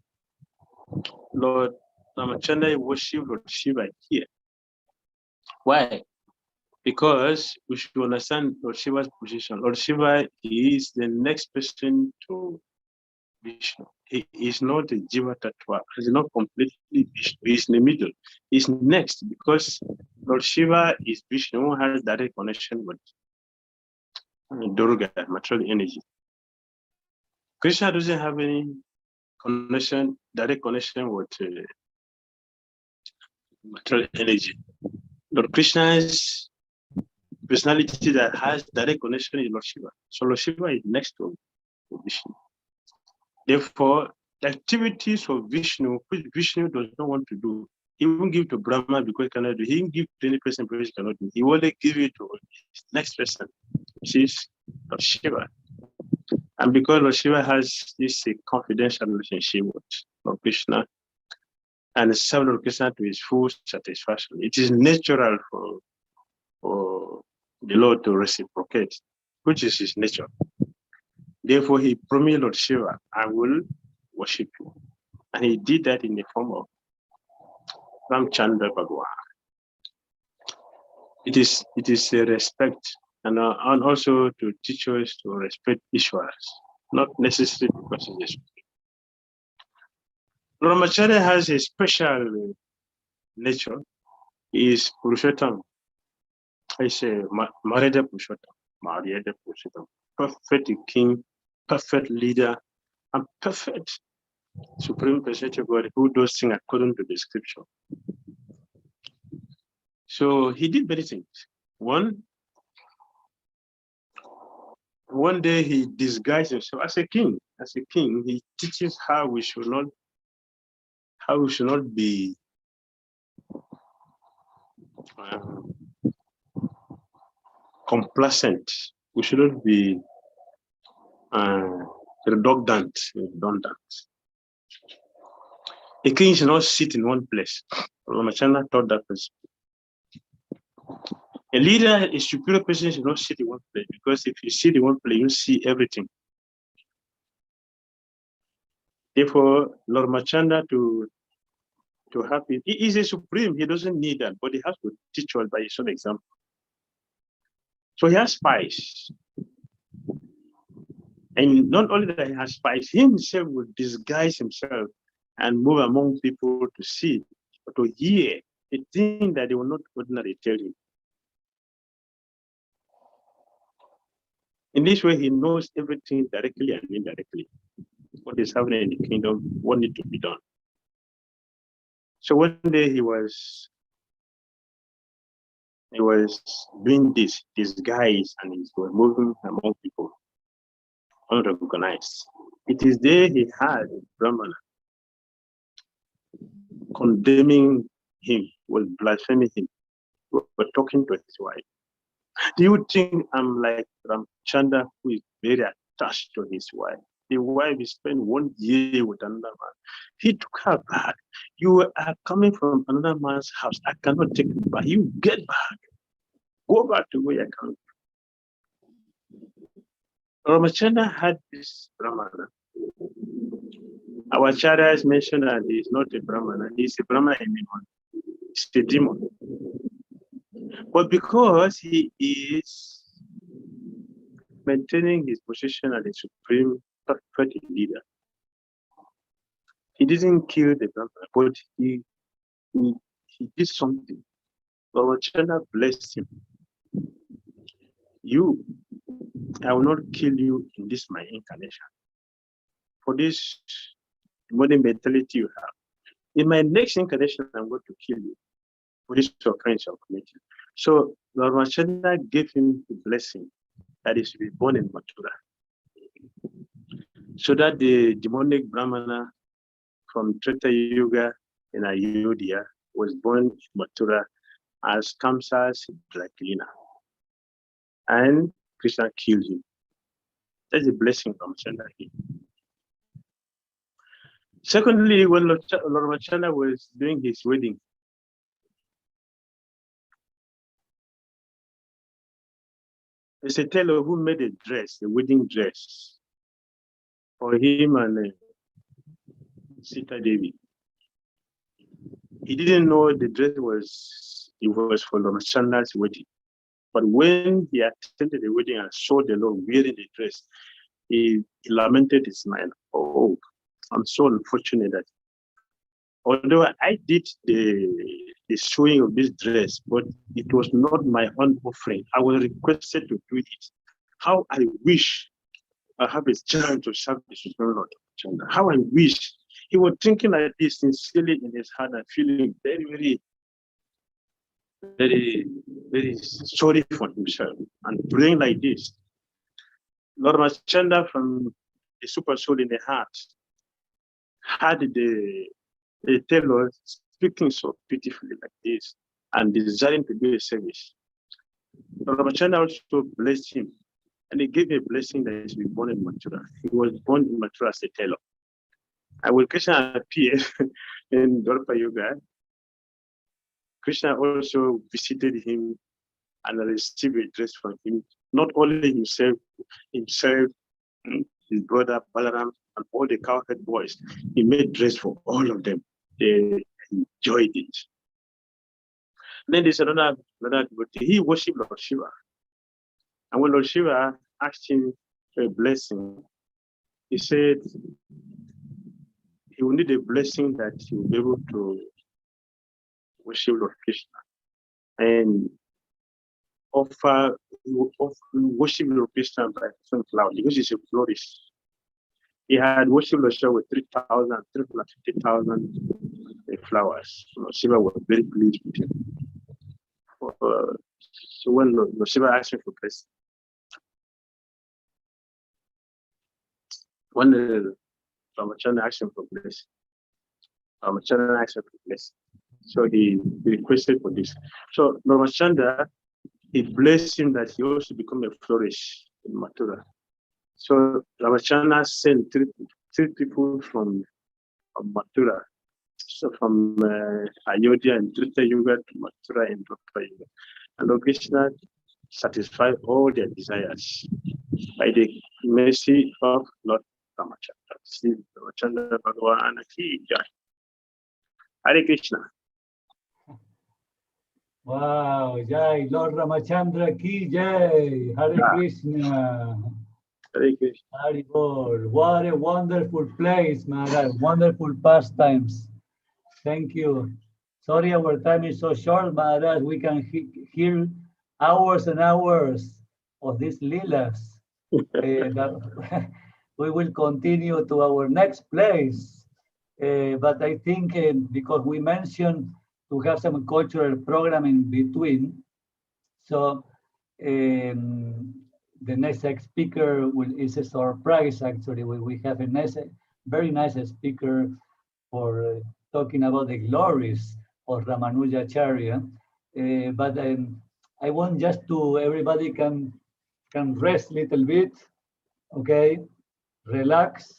Lord Ramachandra worship Lord Shiva here. Why? Because we should understand Lord Shiva's position. Lord Shiva is the next person to Vishnu. He is not a Jiva Tattva. He is not completely Vishnu. He is in the middle. He is next because Lord Shiva is Vishnu who has direct connection with Durga, material energy. Krishna doesn't have any connection, direct connection with material energy. Lord Krishna's personality that has direct connection is Lord Shiva. So Lord Shiva is next to Vishnu. Therefore, the activities of Vishnu, which Vishnu does not want to do, he won't give to Brahma because he cannot do. He won't give to any person because he cannot do. He will only give it to his next person, which is Lord Shiva. And because Lord Shiva has this confidential relationship with Lord Krishna and serve Lord Krishna to his full satisfaction, it is natural for the Lord to reciprocate, which is his nature. Therefore, he promised Lord Shiva, I will worship you. And he did that in the form of Ramchandra Bhagwan. It is a respect and also to teach us to respect Ishwaras, not necessarily because he is. Ramacharya has a special nature. He is Purushottam. I say Marada Purushottam, Mariada Purushottam, perfect king, perfect leader, and perfect Supreme Personality of God who does things according to the scripture. So he did many things. One day he disguised himself as a king. As a king, he teaches how we should not be complacent. We shouldn't be redundant. A king should not sit in one place. Ramachandra taught that person. A leader, a superior person should not sit in one place, because if you sit in one place, you see everything. Therefore, Lord Ramachandra to have it, he is a supreme, he doesn't need that, but he has to teach us by his own example. So he has spies. And not only that he has spies, he himself will disguise himself and move among people to see, to hear a thing that they will not ordinarily tell him. In this way, he knows everything directly and indirectly. What is happening in the kingdom, what needs to be done. So one day he was doing this disguise, and he was moving among people unrecognized. It is there he had a Brahmana condemning him, was blaspheming him, was talking to his wife. Do you think I'm like Ramchandra, who is very attached to his wife? The wife spent 1 year with another man. He took her back. You are coming from another man's house. I cannot take you back. You get back. Go back to where you come from. Ramachandra had this Brahmana. Our Acharya has mentioned that he is not a Brahmana. He is a Brahmana in demon. He's a demon. But because he is maintaining his position as a supreme perfect leader, he didn't kill the Brahmana, but he did something. Ramachandra blessed him. I will not kill you in this my incarnation. For this modern mentality you have. In my next incarnation, I'm going to kill you for this occurrence of committing. So Lord Ramachandra gave him the blessing that is to be born in Mathura, so that the demonic Brahmana from Treta Yuga in Ayodhya was born in Mathura as Kamsa's Draculina, and Krishna killed him. That's a blessing from Ramachandra. Secondly, when Lord Ramachandra was doing his wedding, It's a tailor who made a dress, a wedding dress, for him and Sita Devi. He didn't know the dress was for Ramachandra's wedding. But when he attended the wedding and saw the Lord wearing the dress, he lamented his mind. Oh, I'm so unfortunate that although I did the sewing of this dress, but it was not my own offering. I was requested to do it. How I wish I have a chance to serve the Supreme Lord. How I wish. He was thinking like this sincerely in his heart and feeling very, very, very sorry for himself and praying like this. Lord Ramachandra, from the super soul in the heart, had the tailor speaking so pitifully like this and desiring to do a service. Lord Ramachandra also blessed him, and he gave a blessing that he should be born in Mathura. He was born in Mathura as a tailor. And when Krishna appeared in Dwapara Yuga, Krishna also visited him and received a dress from him. Not only himself, his brother Balaram, and all the cowherd boys. He made dress for all of them. They enjoyed it. Then there's another devotee. He worshipped Lord Shiva. And when Lord Shiva asked him for a blessing, he said he will need a blessing that he will be able to worship Lord Krishna and worship Lord Krishna by sunflower because he's a florist. He had worshipped Lord Shiva with 350,000 flowers. Lord Shiva was very pleased with him. So when Lord Shiva asked him for blessing, when Ramachandra asked him for blessing, Ramachandra asked him for blessing. So he requested for this. So Ramachandra, he blessed him that he also become a flourish in Mathura. So Ramachandra sent three people from Mathura, so from Ayodhya and Trita Yuga to Mathura and Dwapara Yuga. And Lord Krishna satisfied all their desires by the mercy of Lord Ramachandra. Sri Ramachandra Bhagavan ki jai. Hare Krishna. Wow, Jai, Lord Ramachandra ki Jai, Hare Krishna. Hare Krishna. Hare Bol. What a wonderful place, Maharaj. Wonderful pastimes. Thank you. Sorry, our time is so short, Maharaj. We can hear hours and hours of these leelas. That we will continue to our next place. But I think because we mentioned to have some cultural program in between, so the next speaker is a surprise. Actually, we have a very nice speaker for talking about the glories of Ramanujacharya. But I want just to everybody can rest a little bit, okay, relax.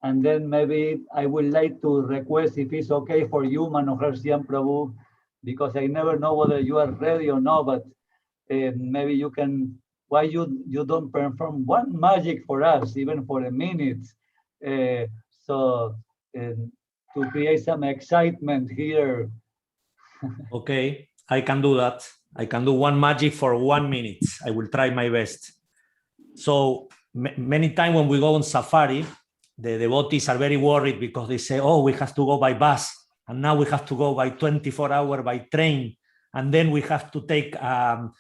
And then maybe I would like to request if it's okay for you, Manohar Siam Prabhu, because I never know whether you are ready or not, but maybe you can, why you don't perform one magic for us, even for a minute, so to create some excitement here. Okay, I can do that. I can do one magic for 1 minute. I will try my best. So many times when we go on safari, the devotees are very worried because they say, oh, we have to go by bus, and now we have to go by 24 hours by train, and then we have to take a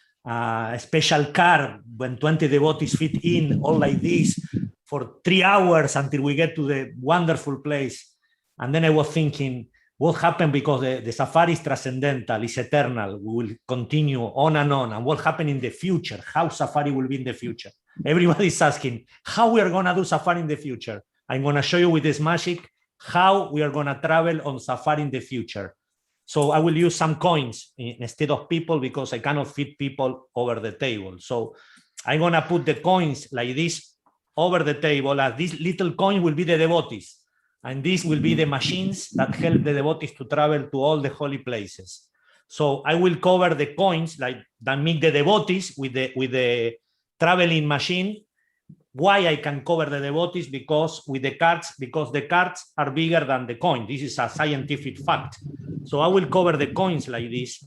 special car when 20 devotees fit in, all like this, for 3 hours until we get to the wonderful place. And then I was thinking, what happened, because the safari is transcendental, it's eternal, we will continue on, and what happened in the future, how safari will be in the future. Everybody is asking, how we are going to do safari in the future? I'm going to show you with this magic how we are going to travel on safari in the future. So I will use some coins instead of people because I cannot fit people over the table. So I'm going to put the coins like this over the table, as this little coin will be the devotees. And these will be the machines that help the devotees to travel to all the holy places. So I will cover the coins like that make the devotees with the traveling machine. Why I can cover the devotees? Because the cards are bigger than the coin. This is a scientific fact. So I will cover the coins like this.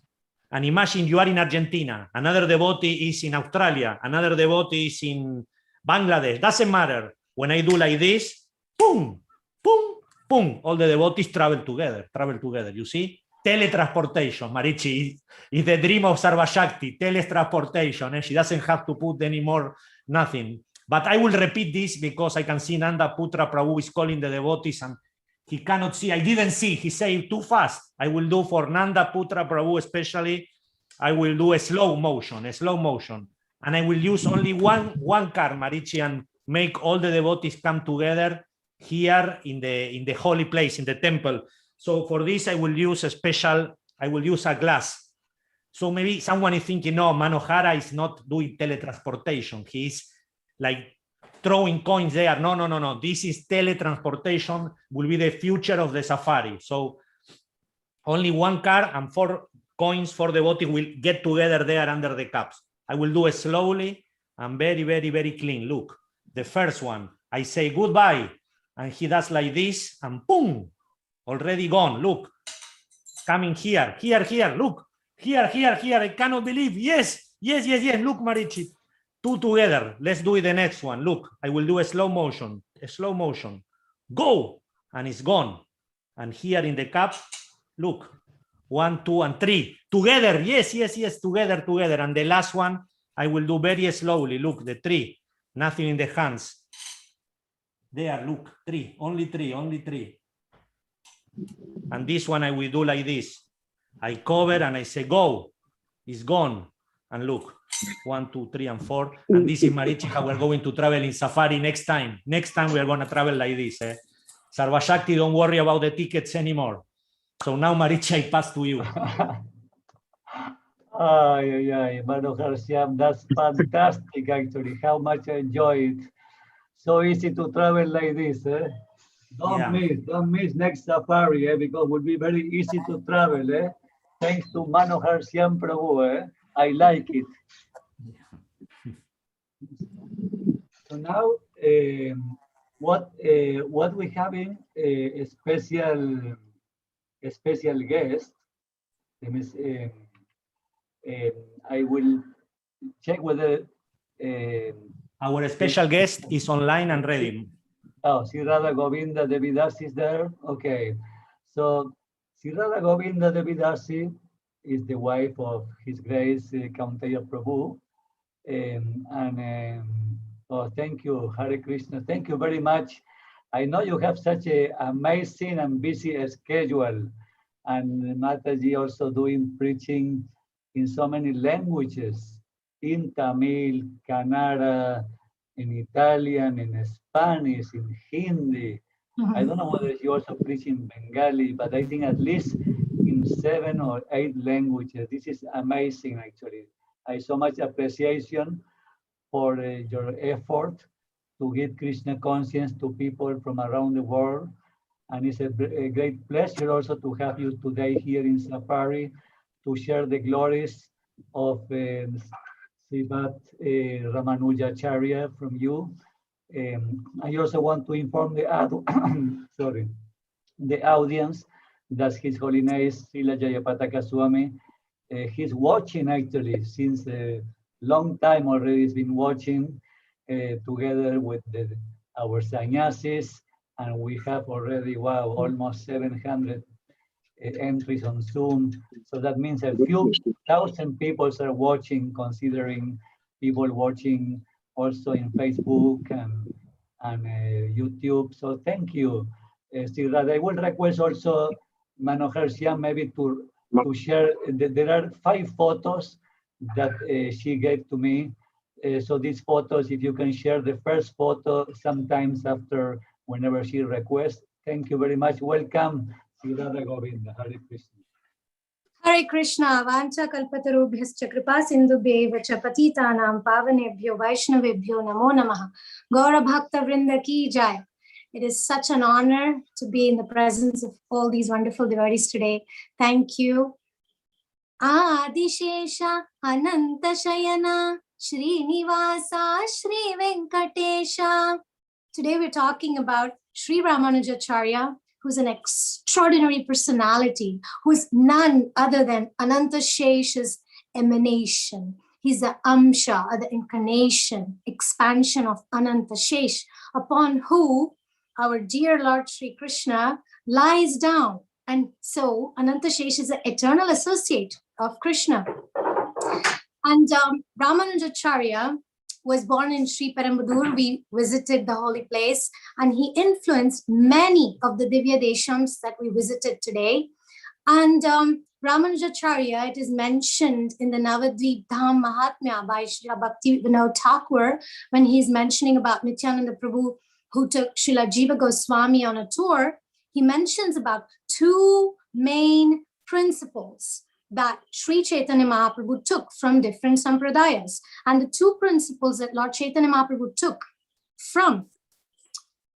And imagine you are in Argentina, another devotee is in Australia, another devotee is in Bangladesh. Doesn't matter. When I do like this, boom, boom, boom, all the devotees travel together. You see? Teletransportation, Marichi, is the dream of Sarvashakti, teletransportation. And she doesn't have to put any more, nothing. But I will repeat this because I can see Nanda Putra Prabhu is calling the devotees and he cannot see. I didn't see. He said too fast. I will do for Nanda Putra Prabhu especially. I will do a slow motion. And I will use only one card, Marichi, and make all the devotees come together here in the holy place, in the temple. So for this, I will use a glass. So maybe someone is thinking, no, Manohara is not doing teletransportation. He is like throwing coins there. No. This is teletransportation, will be the future of the safari. So only one card and 4 coins for devotees will get together there under the cups. I will do it slowly and very, very, very clean. Look, the first one, I say goodbye, and he does like this, and boom, already gone. Look, coming here, look, here, I cannot believe. Yes, look, Marichi. 2 together. Let's do it the next one. Look, I will do a slow motion. Go, and it's gone. And here in the cup, look, 1, 2, and 3 together. Yes, together. And the last one, I will do very slowly. Look, the 3, nothing in the hands. There, look, 3, only 3. And this one I will do like this. I cover and I say go. It's gone. And look, 1, 2, 3, and 4. And this is Marichi, how we're going to travel in safari next time. Next time we are going to travel like this. Sarvashakti, don't worry about the tickets anymore. So now, Marichi, I pass to you. Manohar Shyam, that's fantastic, actually. How much I enjoy it. So easy to travel like this. Don't miss next safari, because it would be very easy to travel. Thanks to Manohar Shyam Prabhu. I like it. So now, what we having a special guest. I will check whether our special guest is online and ready. Oh, Sri Radha Govinda Devi Dasi is there. Okay, so Sri Radha Govinda Devi Dasi is the wife of His Grace Kaunteya Prabhu. Oh, thank you, Hare Krishna. Thank you very much. I know you have such an amazing and busy schedule. And Mataji also doing preaching in so many languages, in Tamil, Kannada, in Italian, in Spanish, in Hindi. I don't know whether she also preach in Bengali, but I think at least in 7 or 8 languages. This is amazing, actually. I so much appreciation for your effort to give Krishna conscience to people from around the world. And it's a great pleasure also to have you today here in Safari to share the glories of Sripad-Ramanujacharya from you. I also want to inform the audience that His Holiness Srila Jayapataka Swami, he's watching actually since a long time already. He's been watching together with our sannyasis, and we have already, almost 700 entries on Zoom. So that means a few thousand people are watching, considering people watching also in Facebook and YouTube. So thank you, Sri Radha. I will request also Manohar Shyam maybe to share. There are 5 photos that she gave to me. So these photos, if you can share the first photo sometimes after, whenever she requests. Thank you very much. Welcome, Sri Radha Govinda. Hare Krishna. Hare Krishna. Vancha kalpatarubhyascha kripa sindhubhyeva cha patitanam pavanebhyo vaishnavebhyo namo namaha. Gaura bhakta vrinda ki jai. It is such an honor to be in the presence of all these wonderful devotees today. Thank you. Adishesha Ananta Shayana Srinivasa Shri Venkatesha. Today we're talking about Sri Ramanujacharya, who's an extraordinary personality, who's none other than Ananta Shesh's emanation. He's the Amsha, or the incarnation, expansion of Ananta Shesh, upon who our dear Lord Sri Krishna lies down. And so Ananta Shesh is the eternal associate of Krishna. And Ramanujacharya was born in Sripad-Ramalyacharya. We visited the holy place, and he influenced many of the Divya Deshams that we visited today. And Ramanujacharya, it is mentioned in the Navadvip Dham Mahatmya by Srila Bhakti Vinod Thakur, when he's mentioning about Nityananda Prabhu, who took Srila Jiva Goswami on a tour. He mentions about two main principles that Sri Chaitanya Mahaprabhu took from different sampradayas. And the two principles that Lord Chaitanya Mahaprabhu took from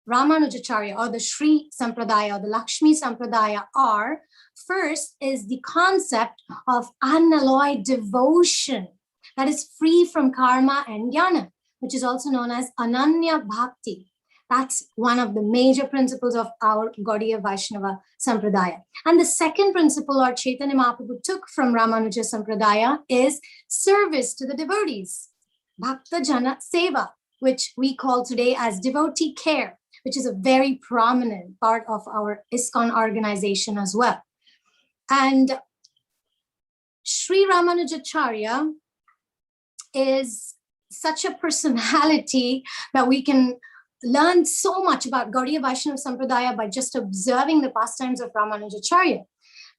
Ramanujacharya, or the Sri Sampradaya, or the Lakshmi Sampradaya, are, first is the concept of unalloyed devotion that is free from karma and jnana, which is also known as Ananya Bhakti. That's one of the major principles of our Gaudiya Vaishnava Sampradaya. And the second principle Lord Chaitanya Mahaprabhu took from Ramanuja Sampradaya is service to the devotees, Bhakta Jana Seva, which we call today as devotee care, which is a very prominent part of our ISKCON organization as well. And Sri Ramanujacharya is such a personality that we can learn so much about Gaudiya Vaishnava Sampradaya by just observing the pastimes of Ramanujacharya.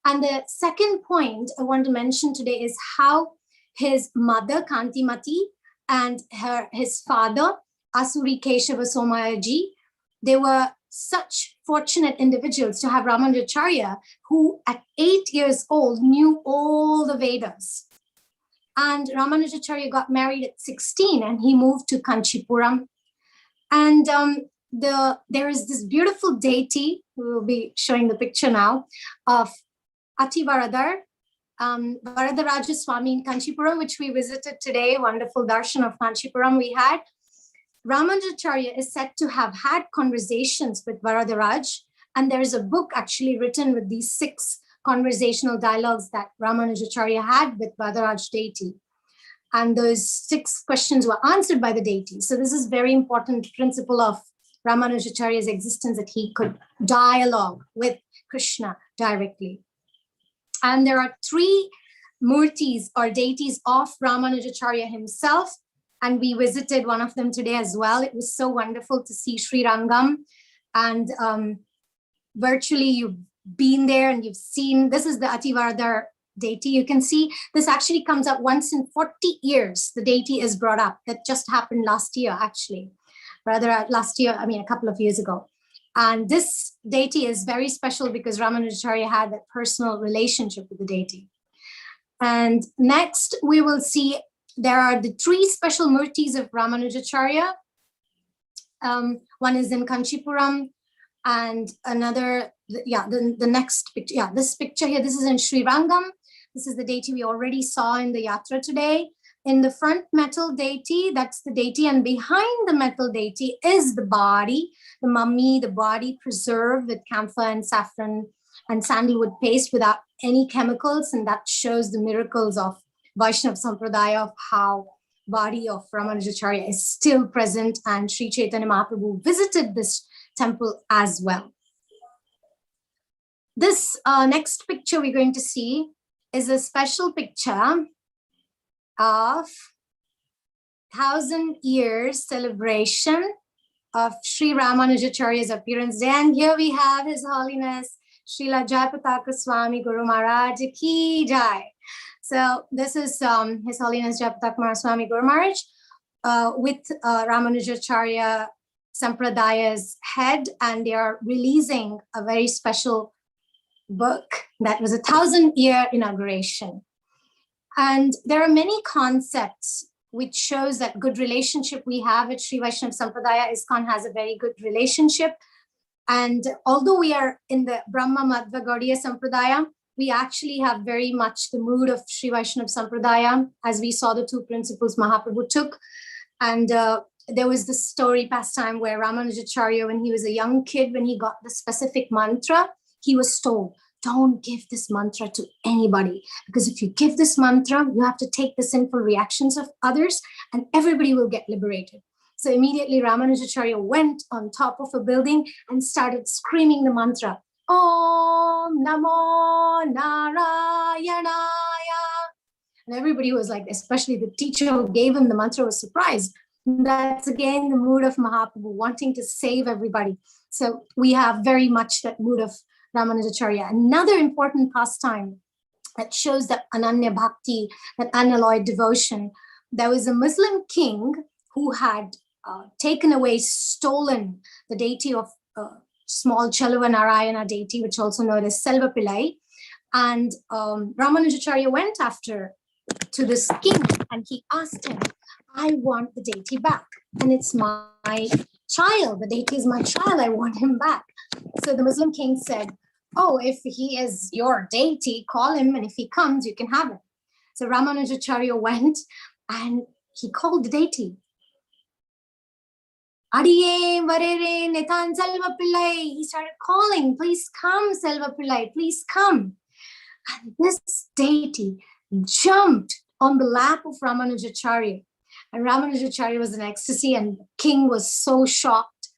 And the second point I want to mention today is how his mother, Kantimati, and his father, Asuri Keshava Somayaji, they were such fortunate individuals to have Ramanujacharya, who at 8 years old knew all the Vedas. And Ramanujacharya got married at 16 and he moved to Kanchipuram. And there is this beautiful deity, we will be showing the picture now, of Ati Varadar, Varadaraja Swami in Kanchipuram, which we visited today. Wonderful darshan of Kanchipuram we had. Ramanujacharya is said to have had conversations with Varadaraj, and there is a book actually written with these 6 conversational dialogues that Ramanujacharya had with Varadaraj deity. And those 6 questions were answered by the deity. So this is very important principle of Ramanujacharya's existence, that he could dialogue with Krishna directly. And there are 3 murtis or deities of Ramanujacharya himself. And we visited one of them today as well. It was so wonderful to see Sri Rangam. And virtually you've been there and you've seen, this is the Ativaradar deity. You can see this actually comes up once in 40 years. The deity is brought up. That just happened last year, actually. Rather last year, I mean, a couple of years ago. And this deity is very special because Ramanujacharya had that personal relationship with the deity. And next we will see there are the 3 special murtis of Ramanujacharya. One is in Kanchipuram, and another, the next picture, this picture here, this is in Sri Rangam. This is the deity we already saw in the yatra today. In the front metal deity, that's the deity, and behind the metal deity is the body, the mummy, the body preserved with camphor and saffron and sandalwood paste without any chemicals, and that shows the miracles of Vaishnava Sampradaya, of how body of Ramanujacharya is still present, and Sri Chaitanya Mahaprabhu visited this temple as well. This next picture we're going to see is a special picture of 1000 years celebration of Sri Ramanujacharya's appearance day. And here we have His Holiness Srila Jayapataka Swami Guru Maharaj Ki Jai. So this is His Holiness Jayapataka Swami Guru Maharaj with Ramanujacharya Sampradaya's head, and they are releasing a very special book that was a 1000-year inauguration. And there are many concepts which shows that good relationship we have with Sri Vaishnava Sampradaya. ISKCON has a very good relationship. And although we are in the Brahma Madhva Gaudiya Sampradaya, we actually have very much the mood of Sri Vaishnava Sampradaya, as we saw the two principles Mahaprabhu took. And there was this story pastime where Ramanujacharya, when he was a young kid, when he got the specific mantra, he was told, don't give this mantra to anybody, because if you give this mantra, you have to take the sinful reactions of others and everybody will get liberated. So immediately Ramanujacharya went on top of a building and started screaming the mantra, Om Namo Narayanaya. And everybody was like, especially the teacher who gave him the mantra was surprised. And that's again the mood of Mahaprabhu, wanting to save everybody. So we have very much that mood of Ramanujacharya. Another important pastime that shows that Ananya Bhakti, that unalloyed devotion. There was a Muslim king who had taken away, stolen the deity of small Chelluva Narayana deity, which also known as Selva Pillai. And Ramanujacharya went to this king and he asked him, I want the deity back. And it's my child. The deity is my child. I want him back. So the Muslim king said, oh, if he is your deity, call him. And if he comes, you can have him. So Ramanujacharya went and he called the deity. Adiye varere netan Selva Pillai. He started calling, please come, Selva Pillai, please come. And this deity jumped on the lap of Ramanujacharya. And Ramanujacharya was in ecstasy and the king was so shocked.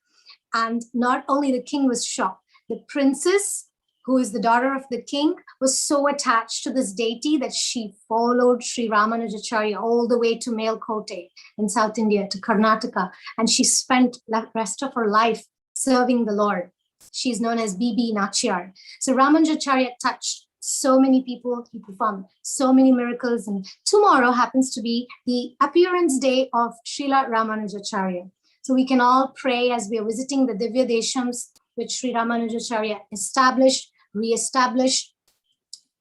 And not only the king was shocked, the princess, who is the daughter of the king, was so attached to this deity that she followed Sri Ramanujacharya all the way to Melkote in South India, to Karnataka. And she spent the rest of her life serving the Lord. She's known as Bibi Nachiyar. So Ramanujacharya touched so many people, he performed so many miracles. And tomorrow happens to be the appearance day of Srila Ramanujacharya. So we can all pray as we are visiting the Divya Deshams, which Sri Ramanujacharya established, re-established.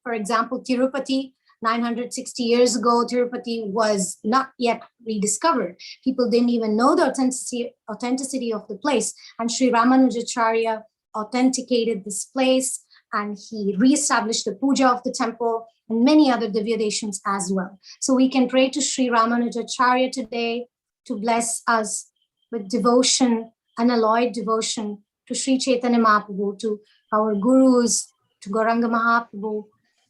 For example, Tirupati, 960 years ago, Tirupati was not yet rediscovered. People didn't even know the authenticity of the place. And Sri Ramanujacharya authenticated this place and he re-established the puja of the temple and many other Divya Deshams as well. So we can pray to Sri Ramanujacharya today to bless us with devotion, unalloyed devotion to Sri Chaitanya Mahaprabhu, to our gurus, to Gauranga Mahaprabhu,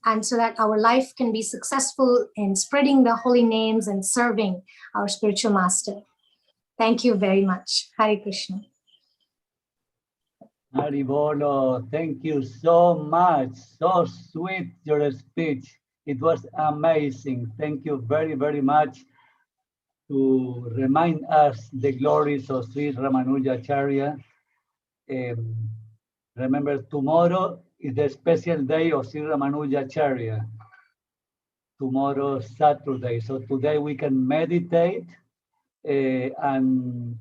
and so that our life can be successful in spreading the holy names and serving our spiritual master. Thank you very much. Hare Krishna. Hari Bolo, thank you so much. So sweet, your speech. It was amazing. Thank you very, very much to remind us the glories of Sri Ramanujacharya. Remember, tomorrow is the special day of Sri Ramanujacharya. Tomorrow, Saturday. So today we can meditate and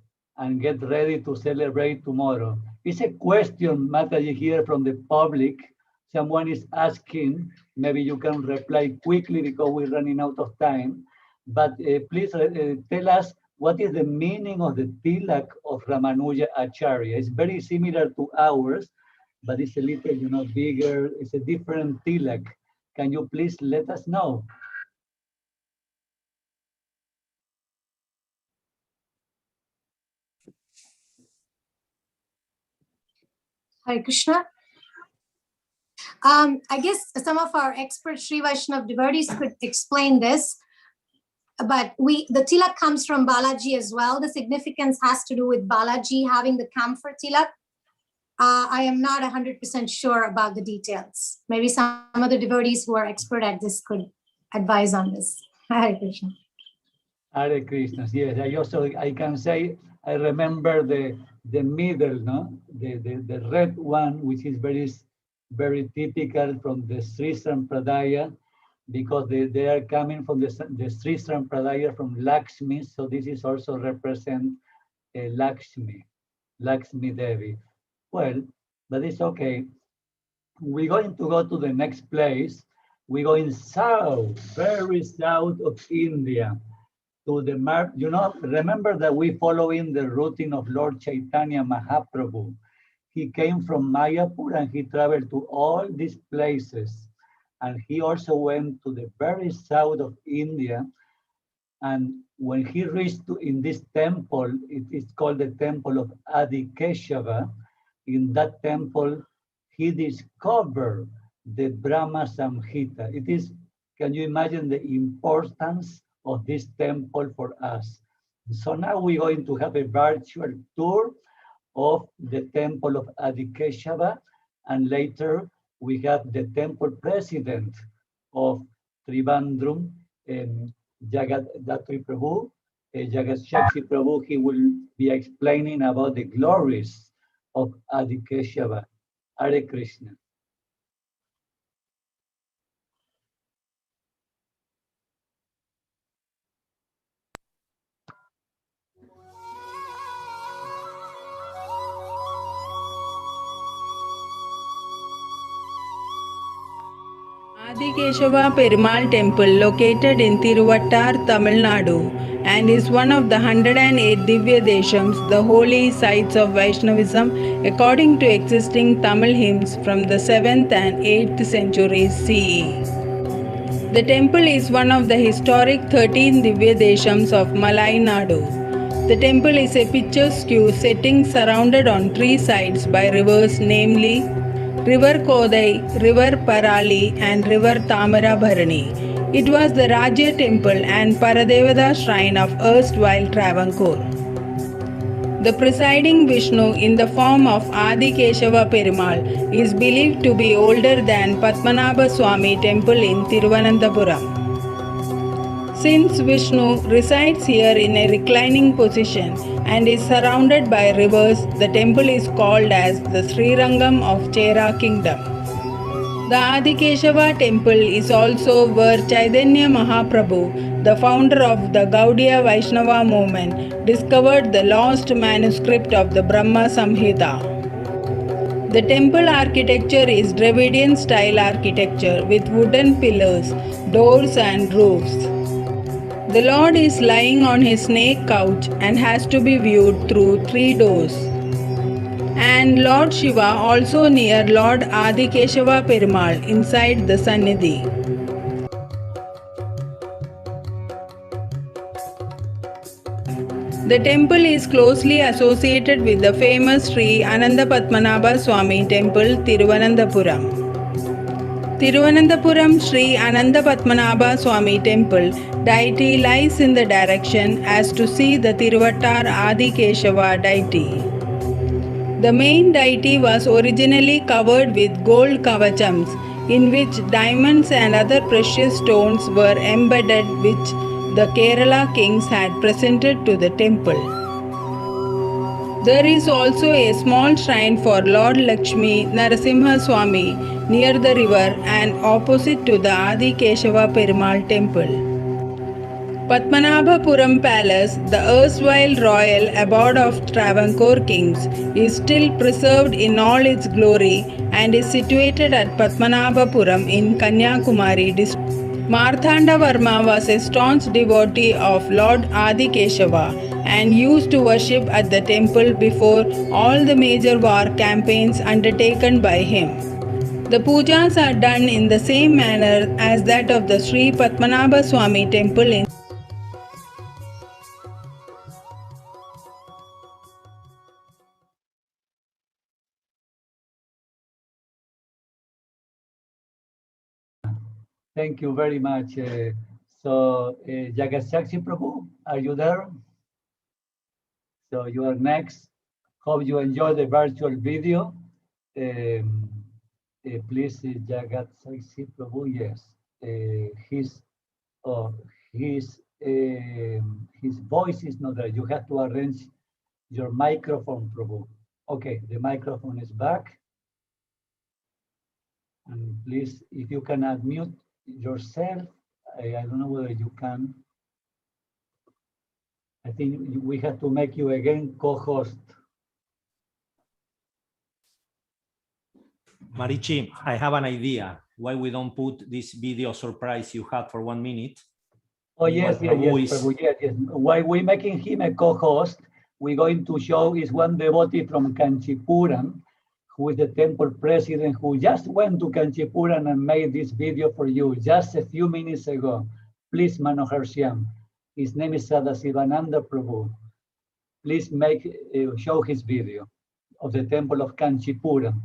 get ready to celebrate tomorrow. It's a question, Mataji, here from the public. Someone is asking, maybe you can reply quickly because we're running out of time. But please tell us, what is the meaning of the tilak of Ramanujacharya? It's very similar to ours, but it's a little, bigger. It's a different tilak. Can you please let us know? Hare Krishna. I guess some of our expert Sri Vaishnava devotees could explain this, but the tilak comes from Balaji as well. The significance has to do with Balaji having the camphor tilak. I am not 100% sure about the details. Maybe some other devotees who are expert at this could advise on this. Hare Krishna. Hare Krishna. Yes, I can say I remember the middle, no, the red one, which is very typical from the Sri Sampradaya, because they are coming from the Sri Sampradaya from Lakshmi. So this is also represent Lakshmi Devi. Well, but it's okay. We're going to go to the next place. We're going south, very south of India, to the map. Remember that we following the routine of Lord Chaitanya Mahaprabhu. He came from Mayapur and he traveled to all these places. and he also went to the very south of India. And when he reached in this temple, it is called the Temple of Adi Kesheva. In that temple, he discovered the Brahma Samhita. It is, can you imagine the importance of this temple for us? So now we're going to have a virtual tour of the Temple of Adi Kesheva, and later we have the temple president of Trivandrum, Jagaddatri Prabhu, Jagatshakshi Prabhu. He will be explaining about the glories of Adi Kesheva. Hare Krishna. Adi Kesheva Perumal Temple located in Tiruvattar, Tamil Nadu, and is one of the 108 Divya Deshams, the holy sites of Vaishnavism, according to existing Tamil hymns from the 7th and 8th centuries CE. The temple is one of the historic 13 Divya Deshams of Malai Nadu. The temple is a picturesque setting surrounded on three sides by rivers, namely River Kodai, River Parali, and River Tamarabharani. It was the Rajya temple and Paradevada shrine of erstwhile Travancore. The presiding Vishnu in the form of Adi Kesheva Perumal is believed to be older than Padmanabha Swami temple in Thiruvananthapuram. Since Vishnu resides here in a reclining position and is surrounded by rivers, the temple is called as the Sri Rangam of Chera kingdom. The Adi Kesheva temple is also where Chaitanya Mahaprabhu, the founder of the Gaudiya Vaishnava movement, discovered the lost manuscript of the Brahma Samhita. The temple architecture is Dravidian style architecture with wooden pillars, doors and roofs. The Lord is lying on his snake couch and has to be viewed through three doors. And Lord Shiva also near Lord Adi Kesheva Perumal inside the Sannidhi. The temple is closely associated with the famous Sri Ananda Padmanabha Swami Temple, Thiruvananthapuram. Thiruvananthapuram Sri Ananda Padmanabha Swami Temple deity lies in the direction as to see the Tiruvattar Adi Keshava deity. The main deity was originally covered with gold kavachams, in which diamonds and other precious stones were embedded, which the Kerala kings had presented to the temple. There is also a small shrine for Lord Lakshmi Narasimha Swami near the river and opposite to the Adi Keshava Perumal temple. Padmanabhapuram Palace, the erstwhile royal abode of Travancore kings, is still preserved in all its glory and is situated at Padmanabhapuram in Kanyakumari district. Marthanda Varma was a staunch devotee of Lord Adi Keshava and used to worship at the temple before all the major war campaigns undertaken by him. The pujas are done in the same manner as that of the Sri Padmanabha Swami temple in Thank you very much. Jagatshakshi Prabhu, are you there? So you are next. Hope you enjoy the virtual video. Please, Jagatshakshi Prabhu, yes. His voice is not there. You have to arrange your microphone, Prabhu. Okay, the microphone is back. And please, if you can unmute yourself, I don't know whether you can. I think we have to make you again co-host. Marichi, I have an idea why we don't put this video surprise you had for 1 minute. Oh, yes. Why we're making him a co-host, we're going to show is one devotee from Kanchipuram who is the temple president, who just went to Kanchipuram and made this video for you just a few minutes ago. Please, Manohar Shyam. His name is Sadasivananda Prabhu. Please show his video of the temple of Kanchipuram.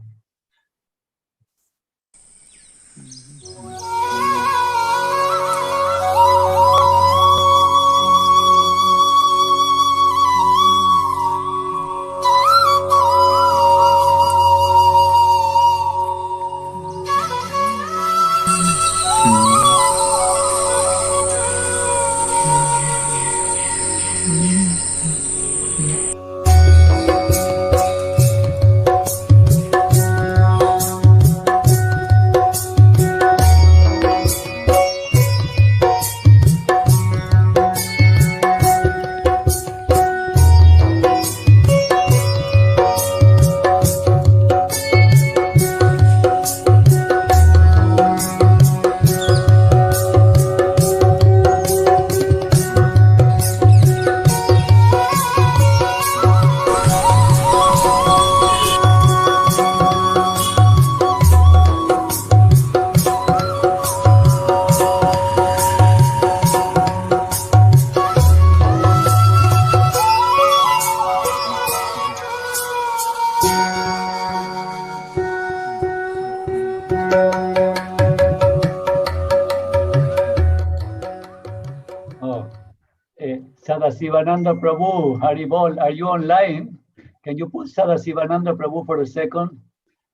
Sadasivananda Prabhu, Haribol, are you online? Can you put Sadasivananda Prabhu for a second?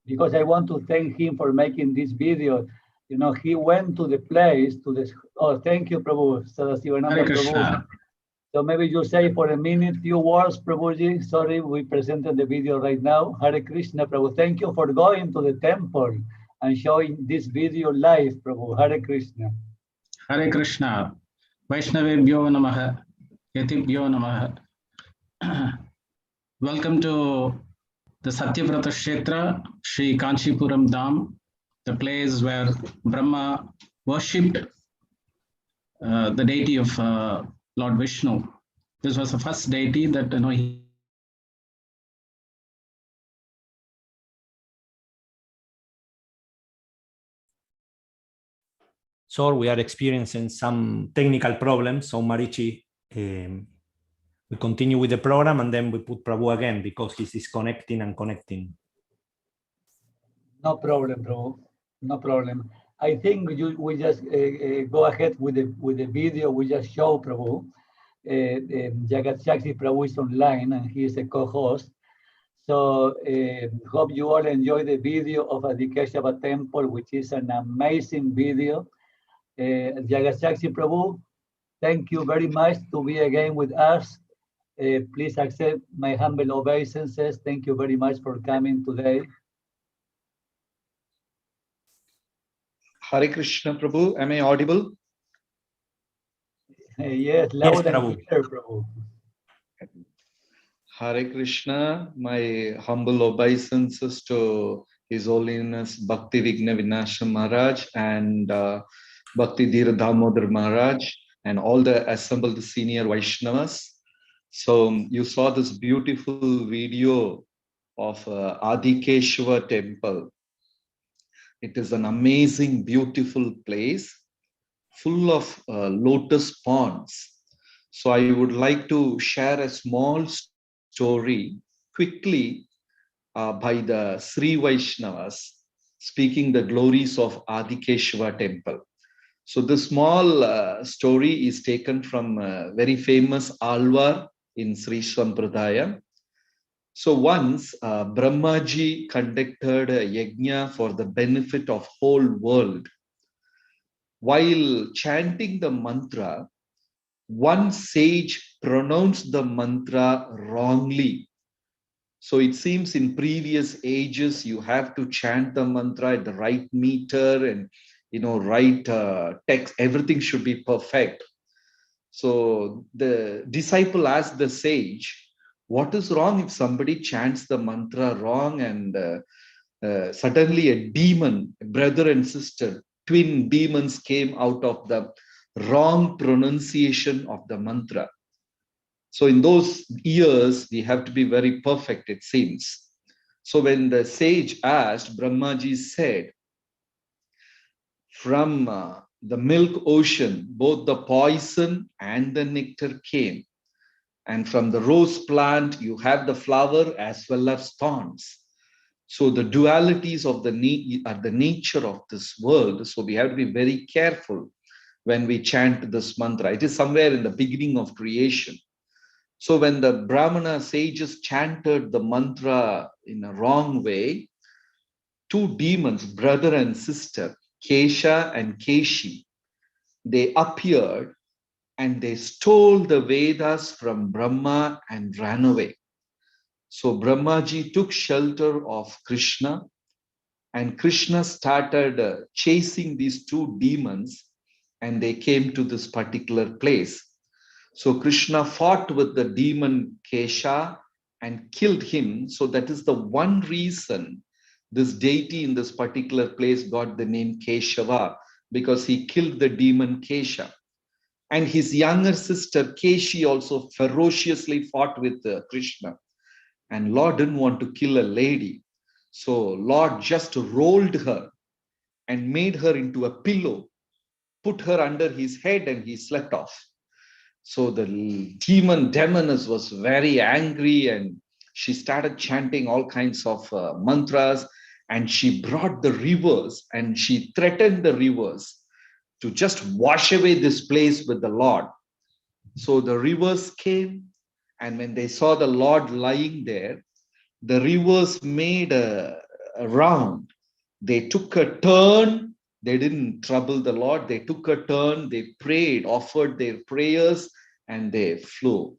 Because I want to thank him for making this video. You know, he went to the place, thank you, Prabhu, Sadasivananda Prabhu. So maybe you say for a minute, few words, Prabhuji. Sorry, we presented the video right now. Hare Krishna, Prabhu. Thank you for going to the temple and showing this video live, Prabhu. Hare Krishna. Hare Krishna. Vaishnavebhyo namaha. Yatibhyo namaha. Welcome to the Satyavrata Kshetra, Sri Kanchipuram Dham, the place where Brahma worshipped the deity of Lord Vishnu. This was the first deity that he So we are experiencing some technical problems. So Marichi, we continue with the program and then we put Prabhu again because he's disconnecting and connecting. No problem, Prabhu. No problem. I think we just go ahead with the video we just showed, Prabhu. Jagat Shakti Prabhu is online and he is a co-host. So hope you all enjoy the video of Adi Kesheva Temple, which is an amazing video. Jagat Shakti Prabhu, thank you very much to be again with us. Please accept my humble obeisances. Thank you very much for coming today. Hare Krishna, Prabhu. Am I audible? Yes, loud and clear, Prabhu. Hare Krishna, my humble obeisances to His Holiness Bhakti Vigna Vinasha Maharaj and Bhakti Dhira Damodar Maharaj and all the assembled senior Vaishnavas. So you saw this beautiful video of Adi Kesheva Temple. It is an amazing, beautiful place full of lotus ponds. So I would like to share a small story quickly by the Sri Vaishnavas speaking the glories of Adi Kesheva Temple. So the small story is taken from a very famous Alvar in Sri Sampradaya. So once Brahmaji conducted a yajna for the benefit of whole world. While chanting the mantra, one sage pronounced the mantra wrongly. So it seems in previous ages, you have to chant the mantra at the right meter and right text, everything should be perfect. So the disciple asked the sage, what is wrong if somebody chants the mantra wrong and suddenly a demon, a brother and sister, twin demons came out of the wrong pronunciation of the mantra. So in those years, we have to be very perfect, it seems. So when the sage asked, Brahmaji said, from the milk ocean, both the poison and the nectar came. And from the rose plant, you have the flower as well as thorns. So the dualities of the nature of this world. So we have to be very careful when we chant this mantra. It is somewhere in the beginning of creation. So when the Brahmana sages chanted the mantra in a wrong way, two demons, brother and sister, Kesha and Keshi, they appeared and they stole the Vedas from Brahma and ran away. So Brahmaji took shelter of Krishna, and Krishna started chasing these two demons, and they came to this particular place. So Krishna fought with the demon Kesha and killed him. So that is the one reason this deity in this particular place got the name Keshava, because he killed the demon Kesha. And his younger sister Keshi also ferociously fought with Krishna. And Lord didn't want to kill a lady. So Lord just rolled her and made her into a pillow, put her under his head, and he slept off. So the demoness was very angry, and she started chanting all kinds of mantras, and she brought the rivers and she threatened the rivers to just wash away this place with the Lord. So the rivers came, and when they saw the Lord lying there, the rivers made a round. They took a turn. They didn't trouble the Lord. They took a turn. They prayed, offered their prayers, and they flew.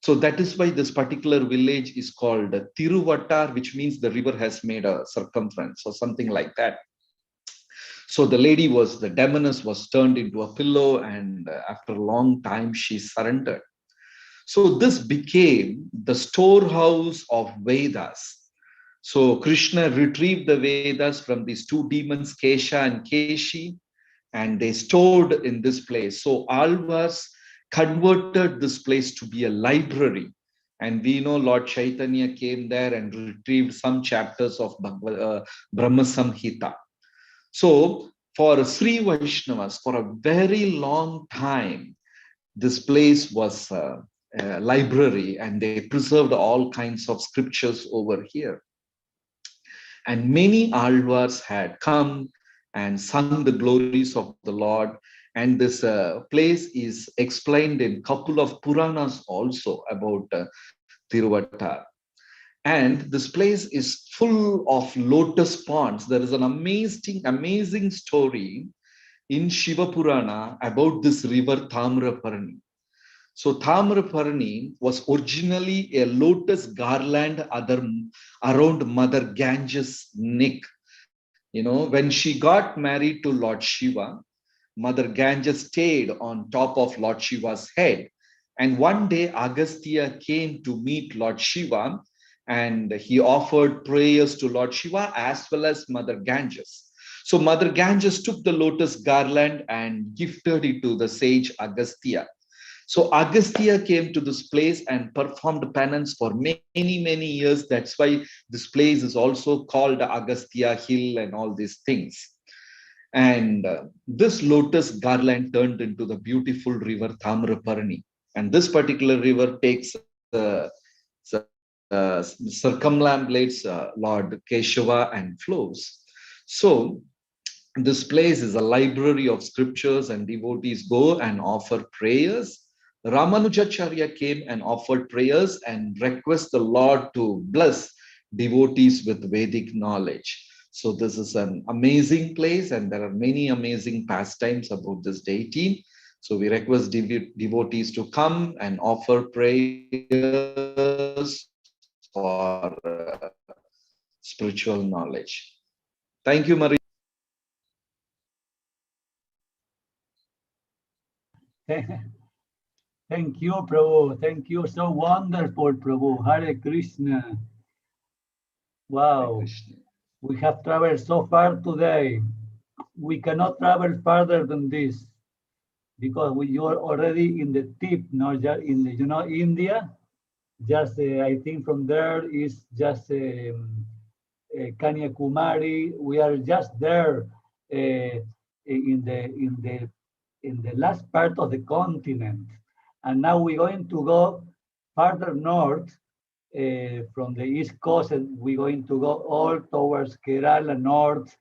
So that is why this particular village is called Tiruvattar, which means the river has made a circumference or something like that. So the lady the demoness was turned into a pillow, and after a long time, she surrendered. So this became the storehouse of Vedas. So Krishna retrieved the Vedas from these two demons, Kesha and Keshi, and they stored in this place. So Alvars converted this place to be a library. And we know Lord Chaitanya came there and retrieved some chapters of Brahma Samhita. So for Sri Vaishnavas, for a very long time, this place was a library, and they preserved all kinds of scriptures over here. And many Alvars had come and sung the glories of the Lord. And this place is explained in a couple of Puranas also about Tiruvattar. And this place is full of lotus ponds. There is an amazing story in Shiva Purana about this river Tamraparni. So Tamraparni was originally a lotus garland around Mother Ganges' neck. You know, when she got married to Lord Shiva, Mother Ganges stayed on top of Lord Shiva's head. And one day Agastya came to meet Lord Shiva, and he offered prayers to Lord Shiva as well as Mother Ganges. So Mother Ganges took the lotus garland and gifted it to the sage Agastya. So Agastya came to this place and performed penance for many years. That's why this place is also called Agastya Hill and all these things. And this lotus garland turned into the beautiful river Tamraparni. And this particular river takes circumambulates Lord Keshava and flows. So this place is a library of scriptures, and devotees go and offer prayers. Ramanujacharya came and offered prayers and request the Lord to bless devotees with Vedic knowledge. So this is an amazing place, and there are many amazing pastimes about this deity. So we request devotees to come and offer prayers for spiritual knowledge. Thank you, Marie. Thank you, Prabhu. Thank you. So wonderful, Prabhu. Hare Krishna. Wow. Hare Krishna. We have traveled so far today. We cannot travel farther than this because you are already in the tip, not just in the, India. Just I think from there is just Kanyakumari. We are just there in the last part of the continent, and now we're going to go farther north from the east coast, and we're going to go all towards Kerala north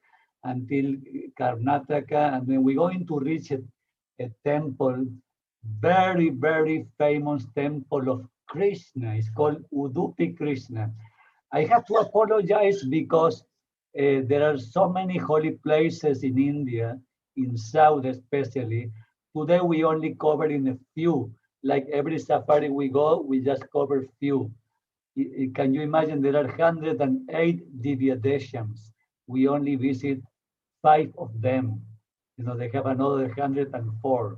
until Karnataka, and then we're going to reach a temple, very, very famous temple of Krishna. It's called Udupik Krishna. I have to apologize because there are so many holy places in India, in South especially. Today we only cover in a few. Like every safari we go, we just cover few. Can you imagine there are 108 Divya Deshams? We only visit 5 of them. You know, they have another 104.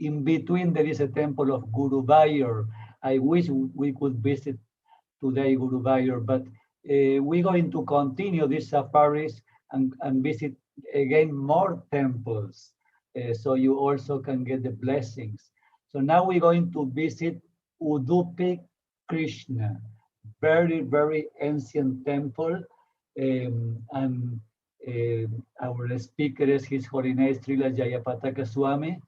In between, there is a temple of Guruvayur. I wish we could visit today Guruvayur, but we're going to continue these safaris and visit again more temples, so you also can get the blessings. So now we're going to visit Udupik Krishna, very, very ancient temple, and our speaker is His Holiness Srila Jayapataka Swami.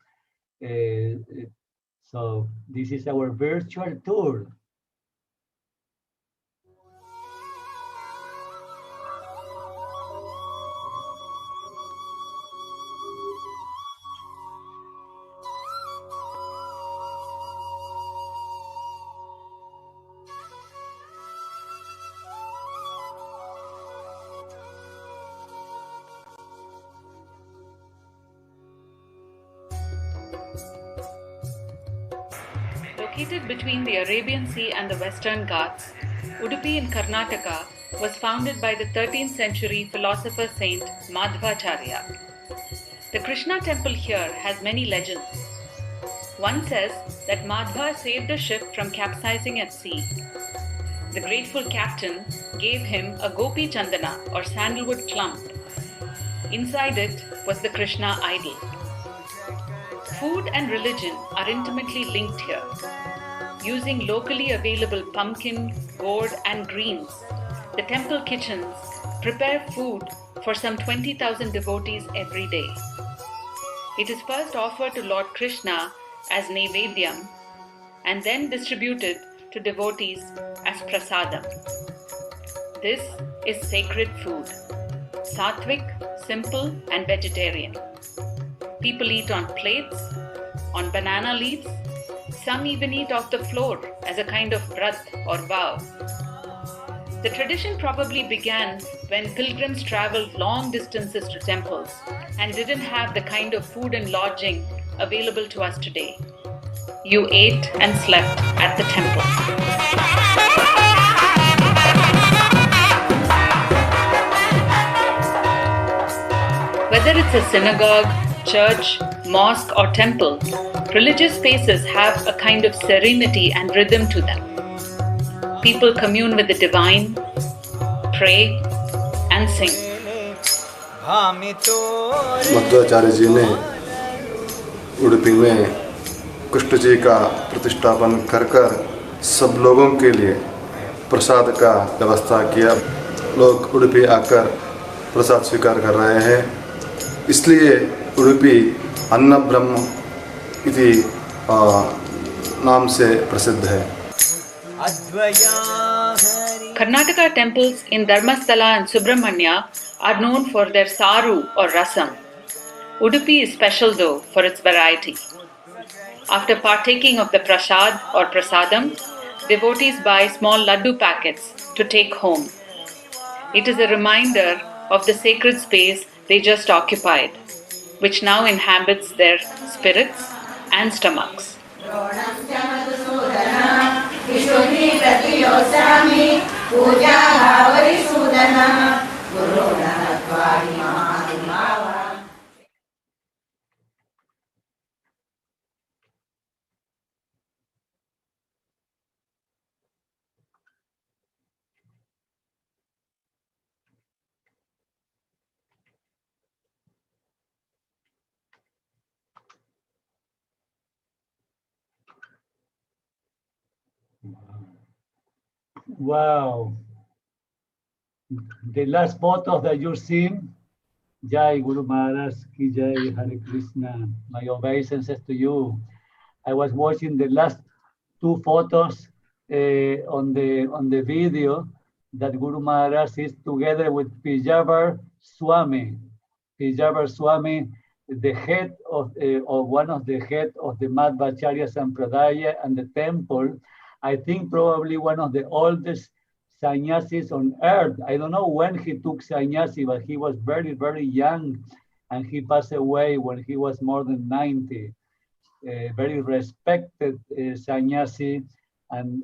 So this is our virtual tour. Located between the Arabian Sea and the Western Ghats, Udupi in Karnataka was founded by the 13th century philosopher saint Madhvacharya. The Krishna temple here has many legends. One says that Madhva saved the ship from capsizing at sea. The grateful captain gave him a gopi chandana or sandalwood clump. Inside it was the Krishna idol. Food and religion are intimately linked here. Using locally available pumpkin, gourd and greens, the temple kitchens prepare food for some 20,000 devotees every day. It is first offered to Lord Krishna as Naivedyam and then distributed to devotees as prasadam. This is sacred food, sattvic, simple and vegetarian. People eat on plates, on banana leaves. Some even eat off the floor as a kind of vrat or vow. The tradition probably began when pilgrims traveled long distances to temples and didn't have the kind of food and lodging available to us today. You ate and slept at the temple. Whether it's a synagogue, church, mosque or temple, religious spaces have a kind of serenity and rhythm to them. People commune with the divine, pray and sing. Madhvacharya जी ने उडुपी में कृष्ण जी का प्रतिष्ठापन कर सब लोगों के लिए प्रसाद का व्यवस्था किया। लोग उडुपी आकर प्रसाद स्वीकार कर रहे हैं, इसलिए उडुपी अन्न ब्रह्म इति नाम से प्रसिद्ध है। Karnataka temples in Dharmasthala and Subramanya are known for their saru or rasam. Udupi is special though for its variety. After partaking of the prasad or prasadam, devotees buy small laddu packets to take home. It is a reminder of the sacred space they just occupied, which now inhabits their spirits and stomachs. Wow. The last photos that you've seen, Jai Guru Maharaj Ki Jai, Hare Krishna, my obeisances to you. I was watching the last two photos on the video that Guru Maharaj is together with Pijavar Swami. Pijavar Swami, the head of one of the head of the Madhvacharya Sampradaya and the temple. I think probably one of the oldest sannyasis on earth. I don't know when he took sannyasi, but he was very, very young, and he passed away when he was more than 90. Very respected sannyasi, and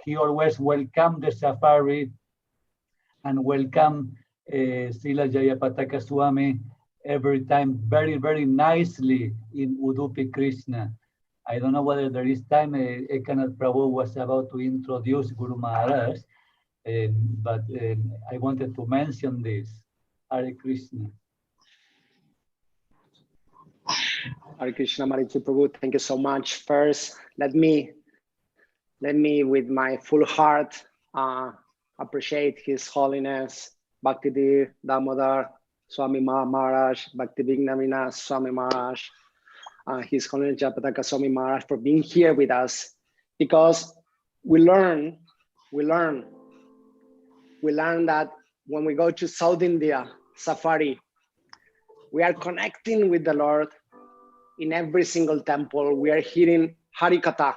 he always welcomed the safari and welcomed Srila Jayapataka Swami every time very, very nicely in Udupik Krishna. I don't know whether there is time. Ekanath Prabhu was about to introduce Guru Maharaj, but I wanted to mention this. Hare Krishna. Hare Krishna, Marichi Prabhu, thank you so much. First, let me with my full heart appreciate His Holiness Bhaktidir Damodar Swami Maharaj, Bhakti Vignavina Swami Maharaj, His Holiness Japataka Swami Maharaj for being here with us, because we learn that when we go to South India safari, we are connecting with the Lord in every single temple. We are hearing Harikatha,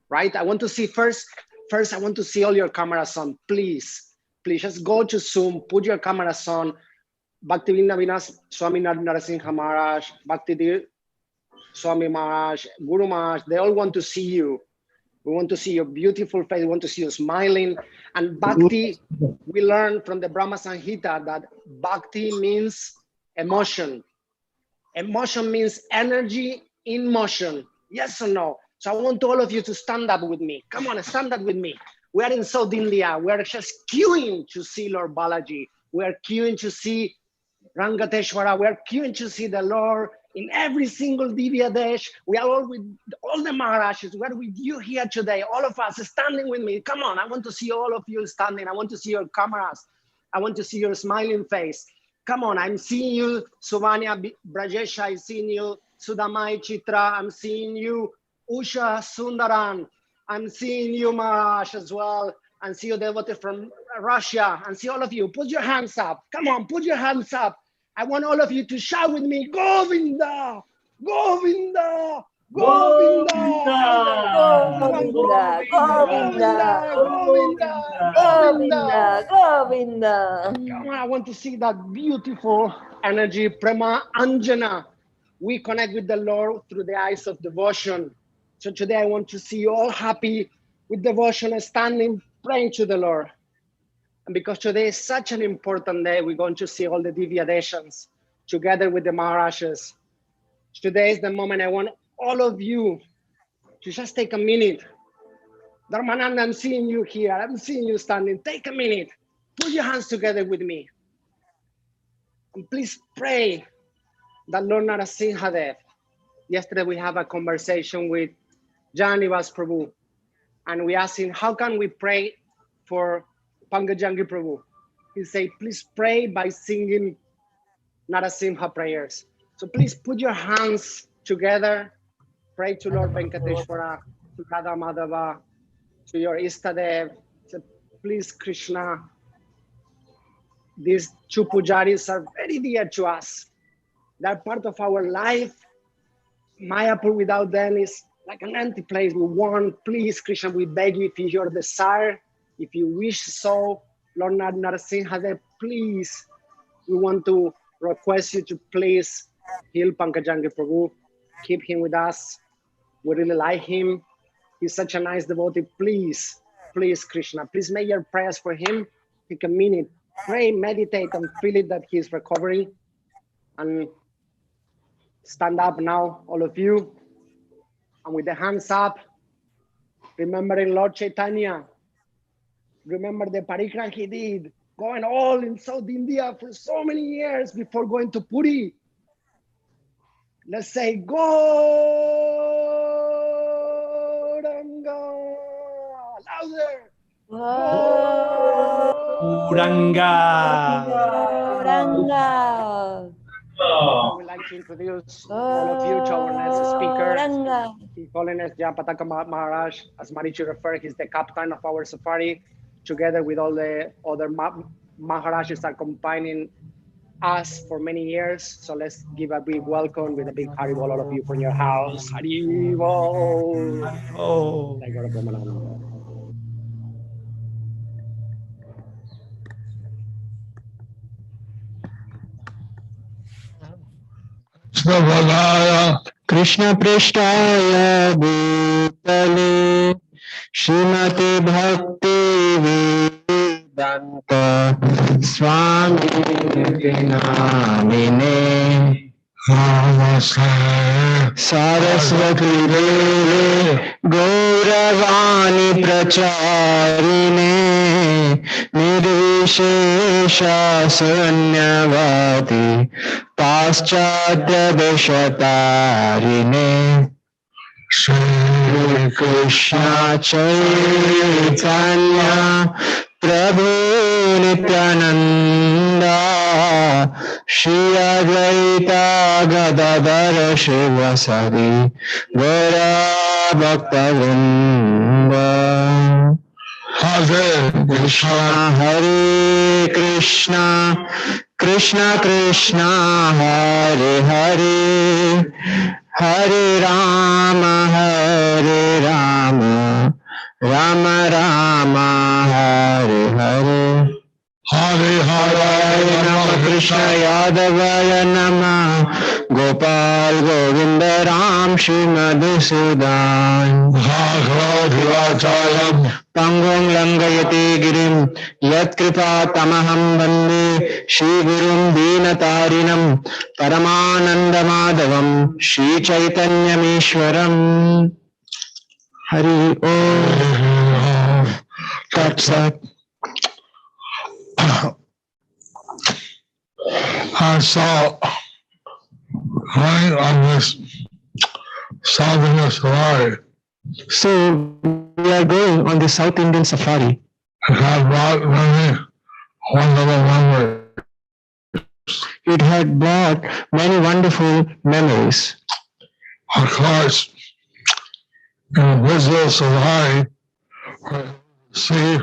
right? I want to see first I want to see all your cameras on, please just go to Zoom, put your cameras on. Bhaktivinoda Vinas Swami Narasimha Maharaj, Bhakti Swami Maharaj, Guru Maharaj, they all want to see you. We want to see your beautiful face. We want to see you smiling. And Bhakti, we learn from the Brahma Samhita that Bhakti means emotion. Emotion means energy in motion. Yes or no? So I want all of you to stand up with me. Come on, stand up with me. We are in South India. We are just queuing to see Lord Balaji. We are queuing to see Rangateshwara. We are queuing to see the Lord in every single Divya Desh. We are all with all the Maharajas. We are with you here today. All of us standing with me. Come on, I want to see all of you standing. I want to see your cameras. I want to see your smiling face. Come on, I'm seeing you, Suvanya Brajesh. I'm seeing you, Sudamai Chitra. I'm seeing you, Usha Sundaran. I'm seeing you, Maharaj, as well. And see you, devotee from Russia. And see all of you. Put your hands up. Come on, put your hands up. I want all of you to shout with me, Govinda, Govinda, Govinda, Govinda, Govinda, Govinda, Govinda. Come on, I want to see that beautiful energy, Prema Anjana. We connect with the Lord through the eyes of devotion. So today I want to see you all happy with devotion and standing, praying to the Lord. And because today is such an important day, we're going to see all the Divya Deshans together with the Maharajas. Today is the moment I want all of you to just take a minute. Dharmananda, I'm seeing you here. I'm seeing you standing. Take a minute. Put your hands together with me. And please pray that Lord Narasimhadev. Yesterday we have a conversation with Janivas Prabhu. And we asked him, how can we pray for Pangajangi Prabhu? He said, please pray by singing Narasimha prayers. So please put your hands together. Pray to Lord Venkateshwara, to Radha Madhava, to your Istadev. So please, Krishna, these two pujaris are very dear to us. They're part of our life. Mayapur without them is like an empty place. We want, please, Krishna, we beg you, if it's your desire, if you wish so, Lord Narasimhadev, please, we want to request you to please heal Pankajangi Prabhu. Keep him with us. We really like him. He's such a nice devotee. Please, please, Krishna, please make your prayers for him. Take a minute, pray, meditate, and feel it that he's recovering. And stand up now, all of you. And with the hands up, remembering Lord Chaitanya. Remember the parikram he did, going all in South India for so many years before going to Puri. Let's say, Gauranga, louder. Gauranga. Gauranga. I would like to introduce all of you to our next speaker, His Holiness Jayapataka Maharaj. As Marichi referred, he's the captain of our safari, together with all the other Maharajas accompanying us for many years. So let's give a big welcome with a big Haribol, all of you from your house. Haribol. Oh. Krishna Prishtaya Bhutale Srimate Bhakti Vedanta Swami Namine Saraswati Deve Gauravani Pracharine Nirvishesha Sunyavati Paschatya Vishatarine Shri Krishna Chaitanya Prabhu Nityananda Shri Advaita Gadadhara Shivasari Gora Bhakta-vrinda Hare Krishna Hare Krishna Krishna Krishna Hare Hare Hare Rama Rama Rama Hare Hare Hare Hare Nama Krishna Yadavaya Nama Gopal Govinda Ram Shri Madhusudan Bhagavad Pangong Langayate Girim Yat Kripa Tamaham Bande Shri Gurum Dinatarinam Paramananda Madhavam Shri Chaitanya Mishwaram Hari Om Tat Sat. I saw right on this South Indian safari. So we are going on the South Indian safari. It had brought many wonderful memories. It had brought many wonderful memories. Of course, in a visual safari, we see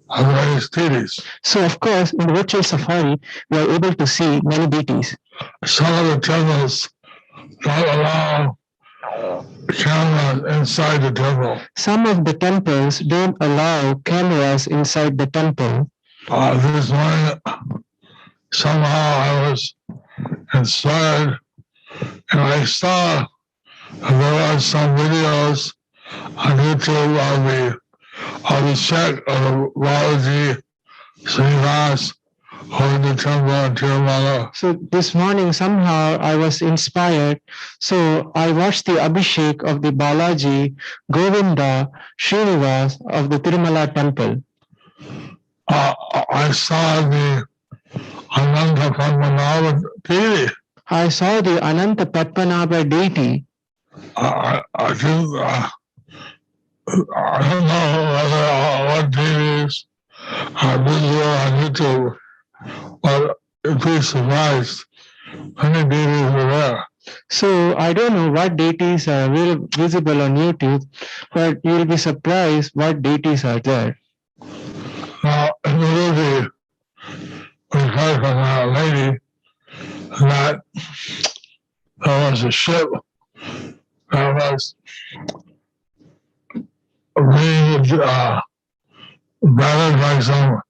the various deities. So of course, in the virtual safari, we are able to see many deities. Some of the temples don't allow cameras inside the temple. Some of the temples don't allow cameras inside the temple. This morning, somehow I was inspired, and I saw there are some videos on YouTube of the check of the Balaji Srinivas holding the temple in Tirumala. So this morning somehow I was inspired. So I watched the Abhishek of the Balaji Govinda Srinivas of the Tirumala temple. I saw the Ananta Padmanabha deity. I saw the Ananta Padmanabha deity. I don't know what deities are visible on YouTube, but you'd be surprised. Many deities are there. So I don't know what deities are visible on YouTube, but you'll be surprised what deities are there. Now, in the movie, we heard from our lady that there was a ship that was being battered by some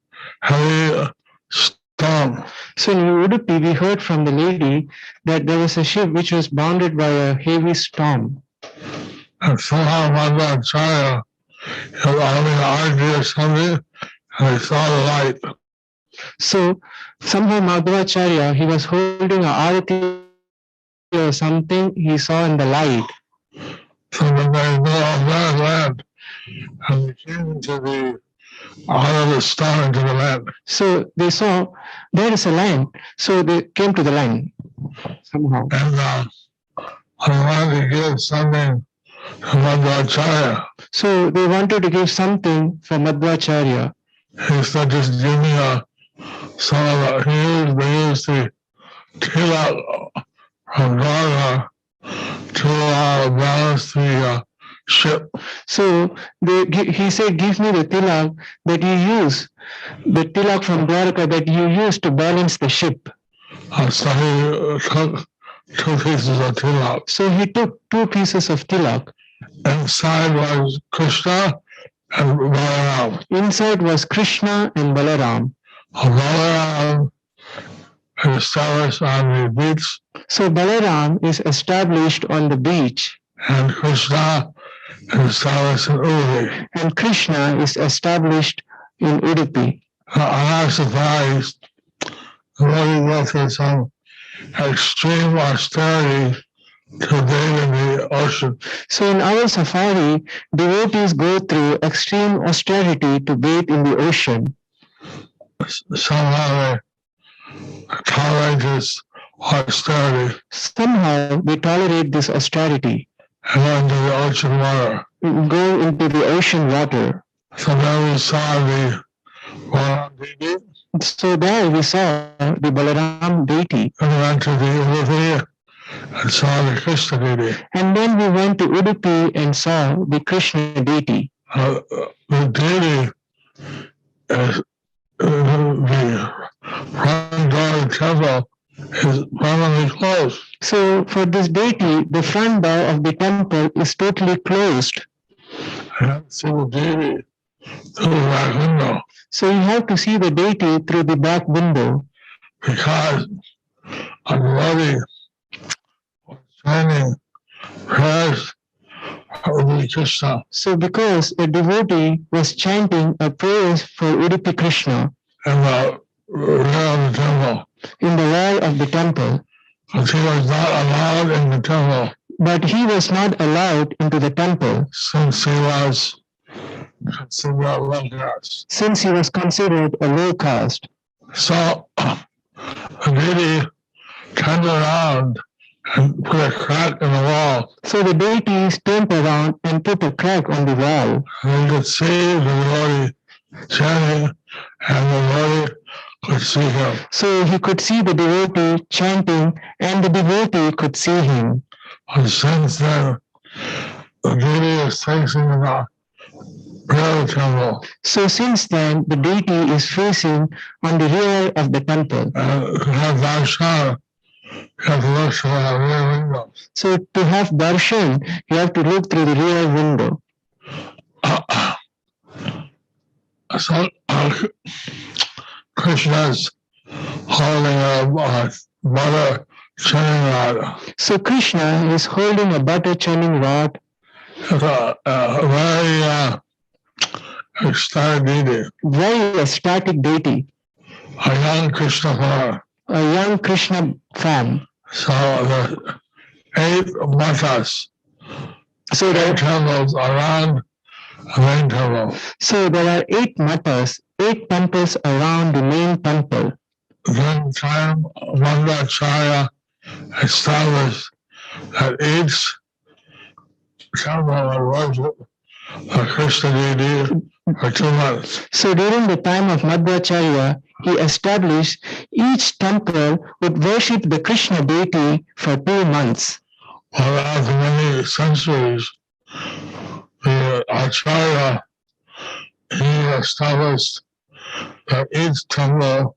heavy storm. So in Udupi, we heard from the lady that there was a ship which was bounded by a heavy storm. And somehow Madhvacharya was having an argy or something, and he saw the light. So somehow Madhvacharya, he was holding a arati or something he saw in the light. So when they go on that land, and they came into the out of the storm into the land. So they saw there is a land. So they came to the land somehow. And they wanted to give something to Madhvacharya. So they wanted to give something for Madhvacharya. He said, just give me a So they used the tilak from Gaza to balance the ship. So he said, give me the tilak that you use, the tilak from Dwarka that you use to balance the ship. So he took 2 pieces of tilak. So he took 2 pieces of tilak. Inside was Krishna and Balaram. Inside was Krishna and Balaram. Balaram is established on the beach. So Balaram is established on the beach. And Krishna is established in Udupi. And Krishna is established in Udupi. I'm not surprised when we go through some extreme austerity to bathe in the ocean. So in our safari, devotees go through extreme austerity to bathe in the ocean. Somehow they tolerate this austerity. Somehow they tolerate this austerity. And go into the ocean water. Go into the ocean water. So then we saw the Balaram deity. So there we saw the Balaram deity. And we went to the Udupi and saw the Krishna deity. And then we went to Udupi and saw the Krishna deity. The deity is the front door of the temple is permanently closed. So for this deity, the front door of the temple is totally closed. You have to see the deity through the back window. So you have to see the deity through the back window. Because a devotee was chanting prayers for Udupik Krishna. So because a devotee was chanting a prayer for Udupik Krishna in the rear of the temple. In the wall of the temple. But he was not allowed in the temple. But he was not allowed into the temple. Since he was considered a low caste. Since he was considered a low caste. So the deity turned around and put a crack in the wall. So the deity turned around and put a crack on the wall. And you could see the devotee chanting, and the devotee could see him. So he could see the devotee chanting, and the devotee could see him. And since then, the deity is facing the rear of the temple. So since then, the deity is facing on the rear of the temple. And to have darshan, you have to look through the rear window. So to have darshan, you have to look through the rear window. So Krishna's holding a butter churning rod. So Krishna is holding a butter churning rod. A very ecstatic deity. Very ecstatic deity. A young Krishna form. A young Krishna form. So the 8 matas. So there are temples around the main temple. So there are 8 matas, 8 temples around the main temple. Then time Mandapam established that each temple would worship a Krishna deity for 2 months. So during the time of Madhvacharya, he established each temple would worship the Krishna deity for 2 months. Well, after many centuries, the Acharya, he established that each temple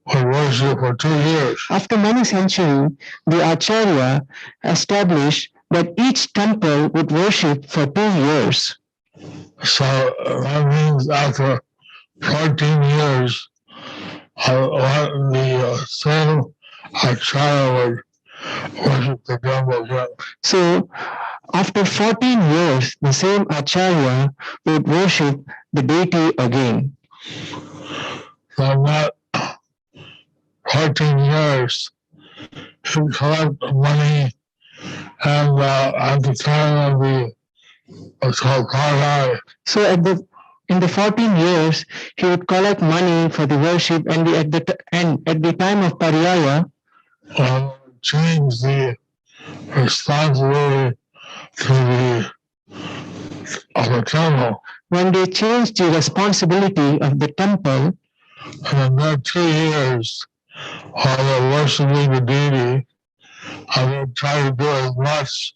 would worship for 2 years. After many centuries, the Acharya established that each temple would worship for 2 years. So that means after 14 years, the same Acharya would worship the temple again. So after 14 years, the same Acharya would worship the deity again. So not 14 years, he would collect money, and at the time of the Sripad-Ramalyacharya. So in the 14 years, he would collect money for the worship, and at the time of Paryaya, change the responsibility of the temple. When they changed the responsibility of the temple, And in that 2 years, while they're worshiping the deity, I will try to do as much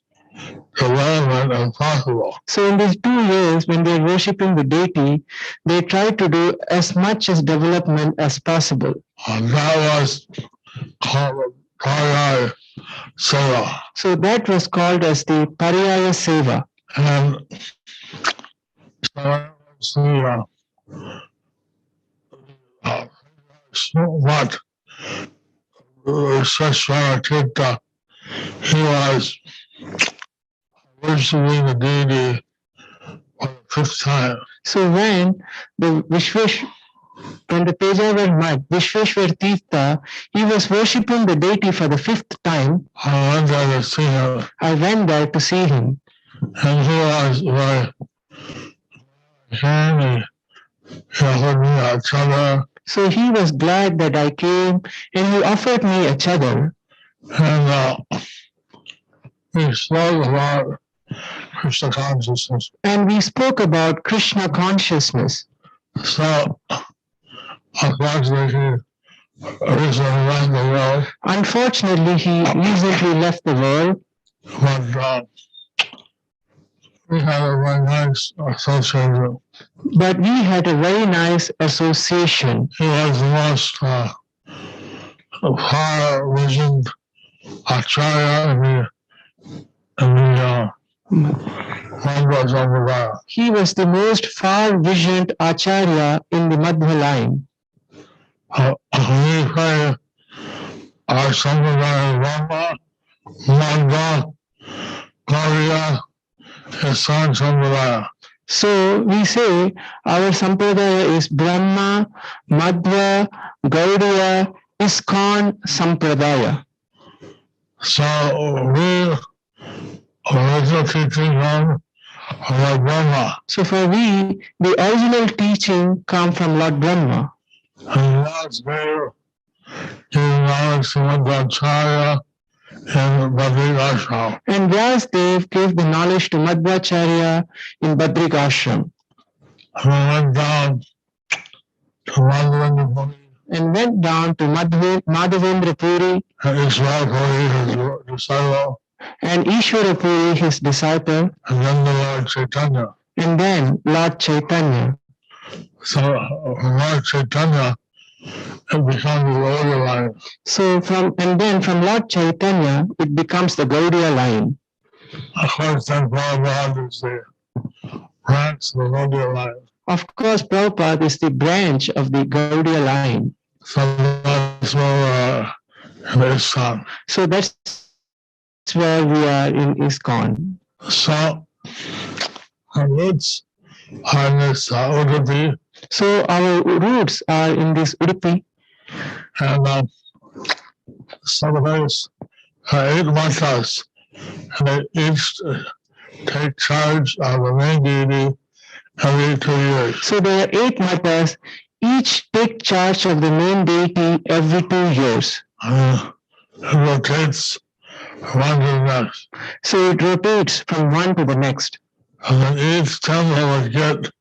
development as possible. So in these 2 years, when they're worshipping the deity, they try to do as much as development as possible. And that was called Pariyaya Seva. So that was called as the Pariyaya Seva. And so what Srishvara he was worshiping the deity for the 5th time. So when the Pejavar Mat, Vishweshwar Tirtha, he was worshipping the deity for the 5th time. I went there to see him. And he was very happy. He offered me a chadar. So he was glad that I came and he offered me a chadar. And we spoke about Krishna consciousness. And we spoke about Krishna consciousness. So, unfortunately, he recently left the world. But we had a very nice association. But we had a very nice association. He was the most far-visioned acharya in the Madhva Sampradaya. He was the most far-visioned acharya in the Madhva line. We say our Sampradaya Brahma, Nanda, Gauriya, Isan Sampradaya. So we say our Sampradaya is Brahma, Madhva, Gaudiya, ISKCON Sampradaya. So we original teaching on Lord Brahma. So for we, the original teaching come from Lord Brahma. And that's where giving knowledge to Madhvacharya in Badrik Ashram. And Vyasadeva gave the knowledge to Madhvacharya in Badrik Ashram. And went down to Madhavendra Puri. And went down to Madhavendra Puri. And Ishwara Puri, his disciple. And Ishwara Puri, his disciple. And then the Lord Chaitanya. And then Lord Chaitanya. So Lord Chaitanya, it becomes the Gaudiya line. So from Lord Chaitanya, it becomes the Gaudiya line. Of course, then Prabhupada is the branch of the Gaudiya line. Of course, Prabhupada is the branch of the Gaudiya line. So that's where in ISKCON. So that's where we are in ISKCON. So our roots are in this Udupi. So our roots are in this Udupi. And some of us 8 mantras, and they each take charge of the main deity every 2 years. So there are 8 matas, each take charge of the main deity every 2 years. It rotates from one to the next. So it rotates from one to the next. And then each temple would get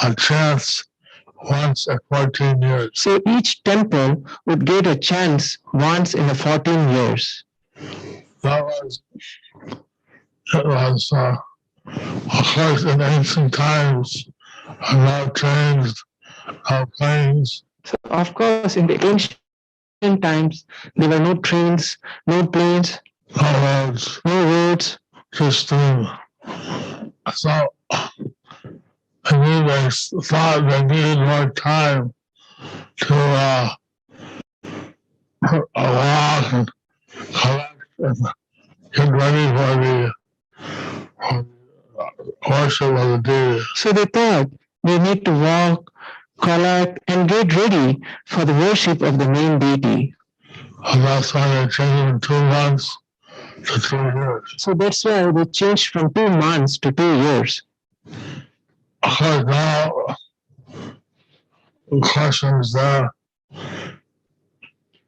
a chance once at 14 years. So each temple would get a chance once in 14 years. It was of course in ancient times, no trains, no planes. So of course in the ancient times, there were no trains, no planes, no roads, just steam. So they thought they needed more time to walk and collect and get ready for the worship of the deity. So they thought they need to walk, collect, and get ready for the worship of the main deity. And that's why they changed from 2 months to 2 years. So that's why they changed from 2 months to 2 years. Of course, now the question is there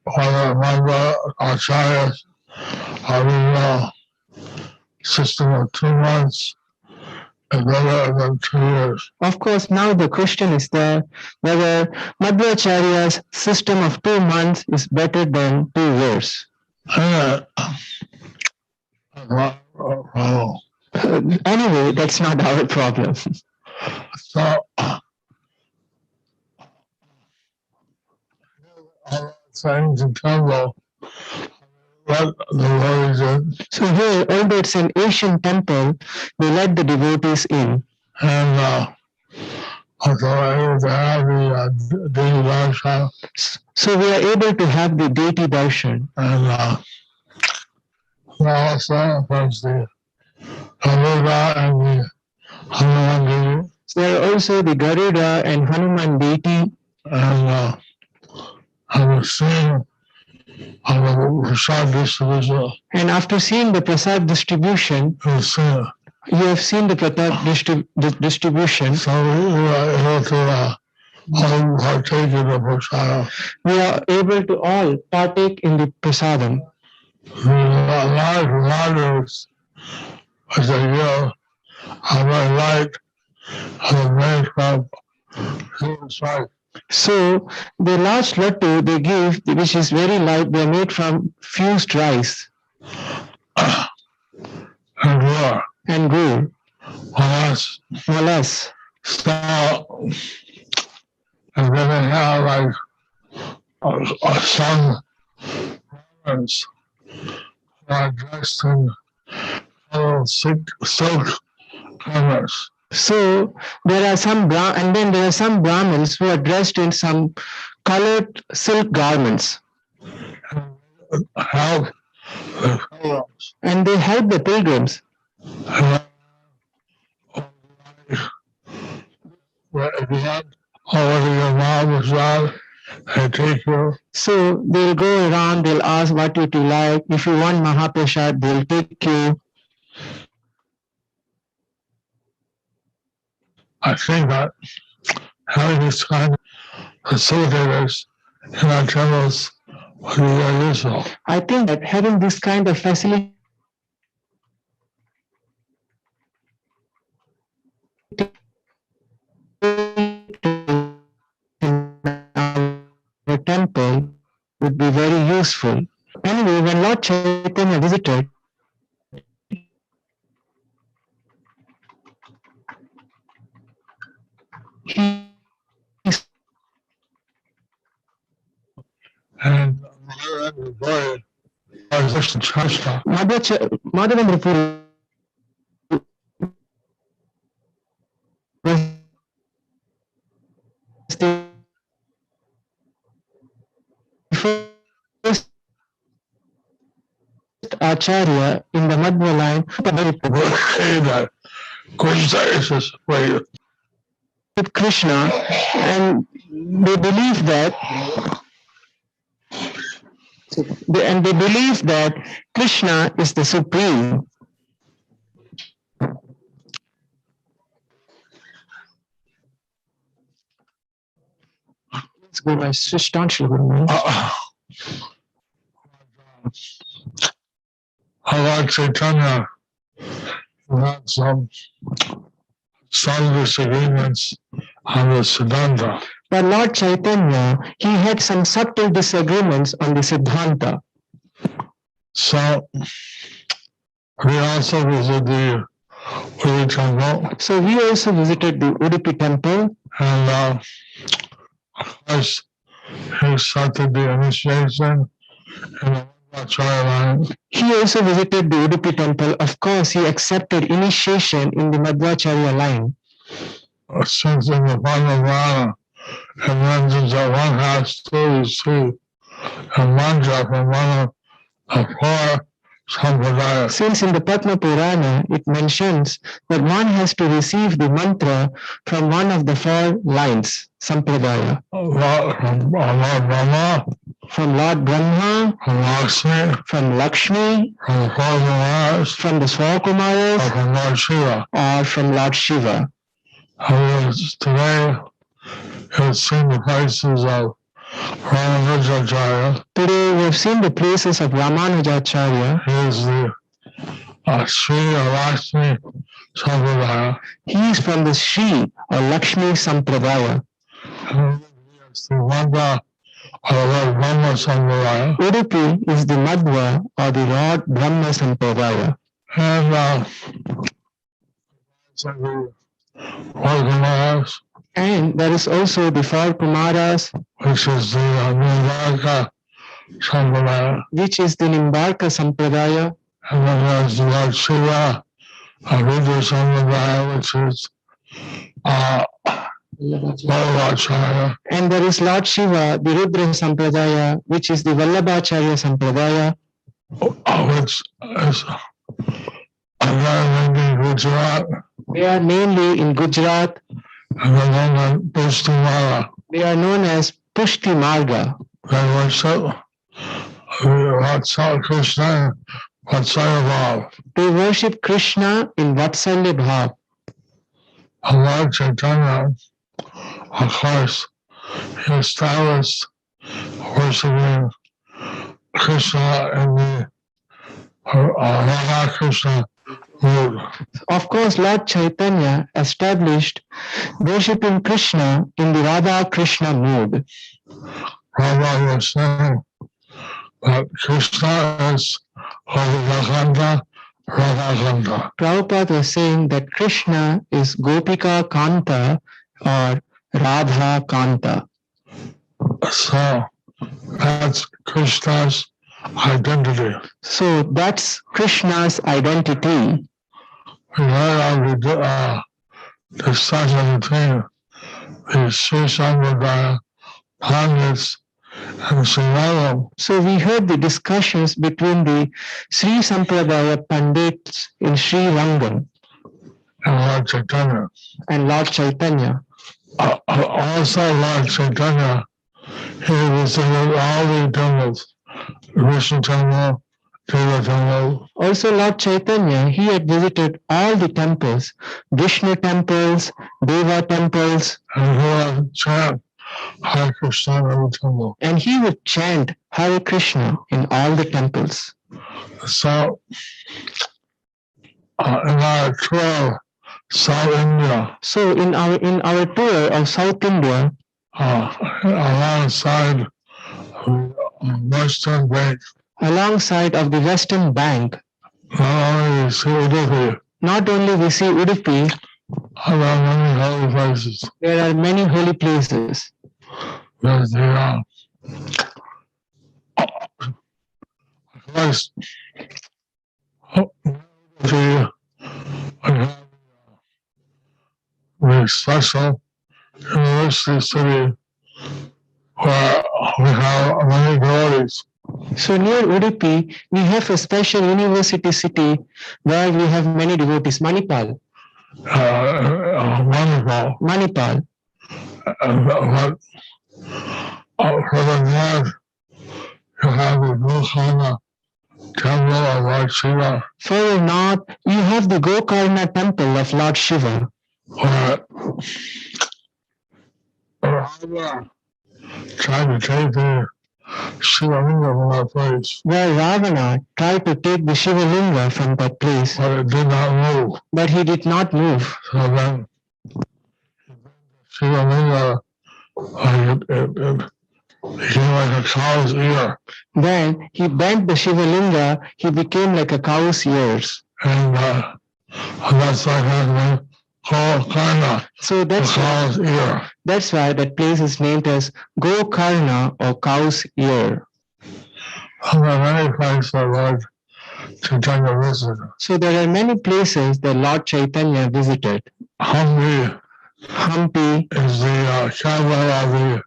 whether Mandapam are in a system of 2 months Of course, now the question is there whether Madhvacharya's system of 2 months is better than 2 years. Anyway, that's not our problem. So, things in temple, let the devotees in. So here, although it's an Asian temple, they let the devotees in. And so able to have the daily darshan. So we are able to have the deity darshan. And also, there's the Garuda and the Hanuman deity. So there are also the Garuda and Hanuman deity. And I've seen the prasad distribution. And after seeing the prasad distribution, you have seen the prasad distribution. So we are able to all partake in the prasadam. We are able to all partake in the prasadam. The light reminders as a year of my light of made from human sight. So the large laddu they give, which is very light, they are made from fused rice and gur. Molasses. So, and then they have like some Brahmins who are dressed in silk garments. So there are some and then there are some Brahmins who are dressed in some colored silk garments. Help the pilgrims. And they help the pilgrims. So they'll go around, they'll ask what would you like. If you want Mahaprasad, they'll take you. I think that having this kind of facilitators in our temples would be very useful. I think that having this kind of facility the temple would be very useful. Anyway, when Lord Chaitanya visited, And Madhavendra Puri was the first Acharya in the Madhva line with Krishna, and they believe that Krishna is the supreme. Let's go by Srishtanshri. Lord Chaitanya had some disagreements on the Siddhanta. But Lord Chaitanya, he had some subtle disagreements on the Siddhanta. So we also visited the Udupi Temple. So we also visited the Udupi Temple. And of course, he accepted the initiation in the Madhvacharya line. He also visited the Udupi Temple. Of course, he accepted initiation in the Madhvacharya line. Since in the Padma Purana, it mentions that one has to receive a mantra from one of 4 sampradayas. Since in the Padma Purana, it mentions that one has to receive the mantra from one of the 4 lines, sampradaya. From Lord Brahma, from Lakshmi, from the Swakumaras, or from Lord Shiva. Today, you've seen the places of Ramanujacharya. Today, we have seen the places of Ramanujacharya. He is the Sri Lakshmi Sampradaya. He is from the Sri or Lakshmi Sampradaya. The Nanda or Lord Brahma Sampradaya. Udupi is the Madhva or the Lord Brahma Sampradaya. And there is also the four Kumaras, which is the Nimbarka Sampradaya. Which is the Nimbarka Sampradaya. And then there's the Lord Shiva, Rudra Sampradaya, which is Vallabhacharya. And there is Lord Shiva, the Rudra Sampradaya, which is the Vallabhacharya Sampradaya. Which is in Gujarat. They are mainly in Gujarat. And they're known as Pushti. They are known as Pushti Marga. They worship Krishna in Vatsalya Bhav. They worship Krishna in Vatsalya Bhav. Lord Chaitanya, of course, he established worshiping Krishna in the Radha Krishna mood. Of course, Lord Chaitanya established worshipping Krishna in the Radha Krishna mood. Prabhupada was saying that Krishna is Gopika Radha. Prabhupada was saying that Krishna is Gopika Kanta or Radha Kanta. So that's Krishna's identity. So that's Krishna's identity. We heard of the discussion between the Sri Sampradaya Pandits and Sri Rangam. So we heard the discussions between the Sri Sampradaya Pandits in Sri Rangam and Lord Chaitanya. And Lord Chaitanya. Also Lord Chaitanya, he visited all the temples, Vishnu Temple, Deva Temple. Also Lord Chaitanya, he had visited all the temples, Vishnu temples, Deva temples. And he would chant Hare Krishna in every temple. And he would chant Hare Krishna in all the temples. So, in our tour South India. So in our tour of South India, alongside Western Bank. Alongside of the Western Bank. Not only we see Udupi. There are many holy places. There are many holy places. There's the first the special university city where we have many devotees. So near Udupi, we have a special university city where we have many devotees. Manipal. Manipal. But further north, you have the Gokarna Temple of Lord Shiva. Further north, you have the Gokarna Temple of Lord Shiva. Where Ravana tried to take the Shiva Linga from that place. Where Ravana tried to take the Shiva Linga from that place. But it did not move. But he did not move. So then Shiva Linga became like a cow's ear. Then he bent the Shiva Linga, he became like a cow's ears. And that's like happening. So that's why that place is named as Gokarna or cow's ear. There are many places that Lord Chaitanya visited. So there are many places that Lord Chaitanya visited. Hampi is the capital of the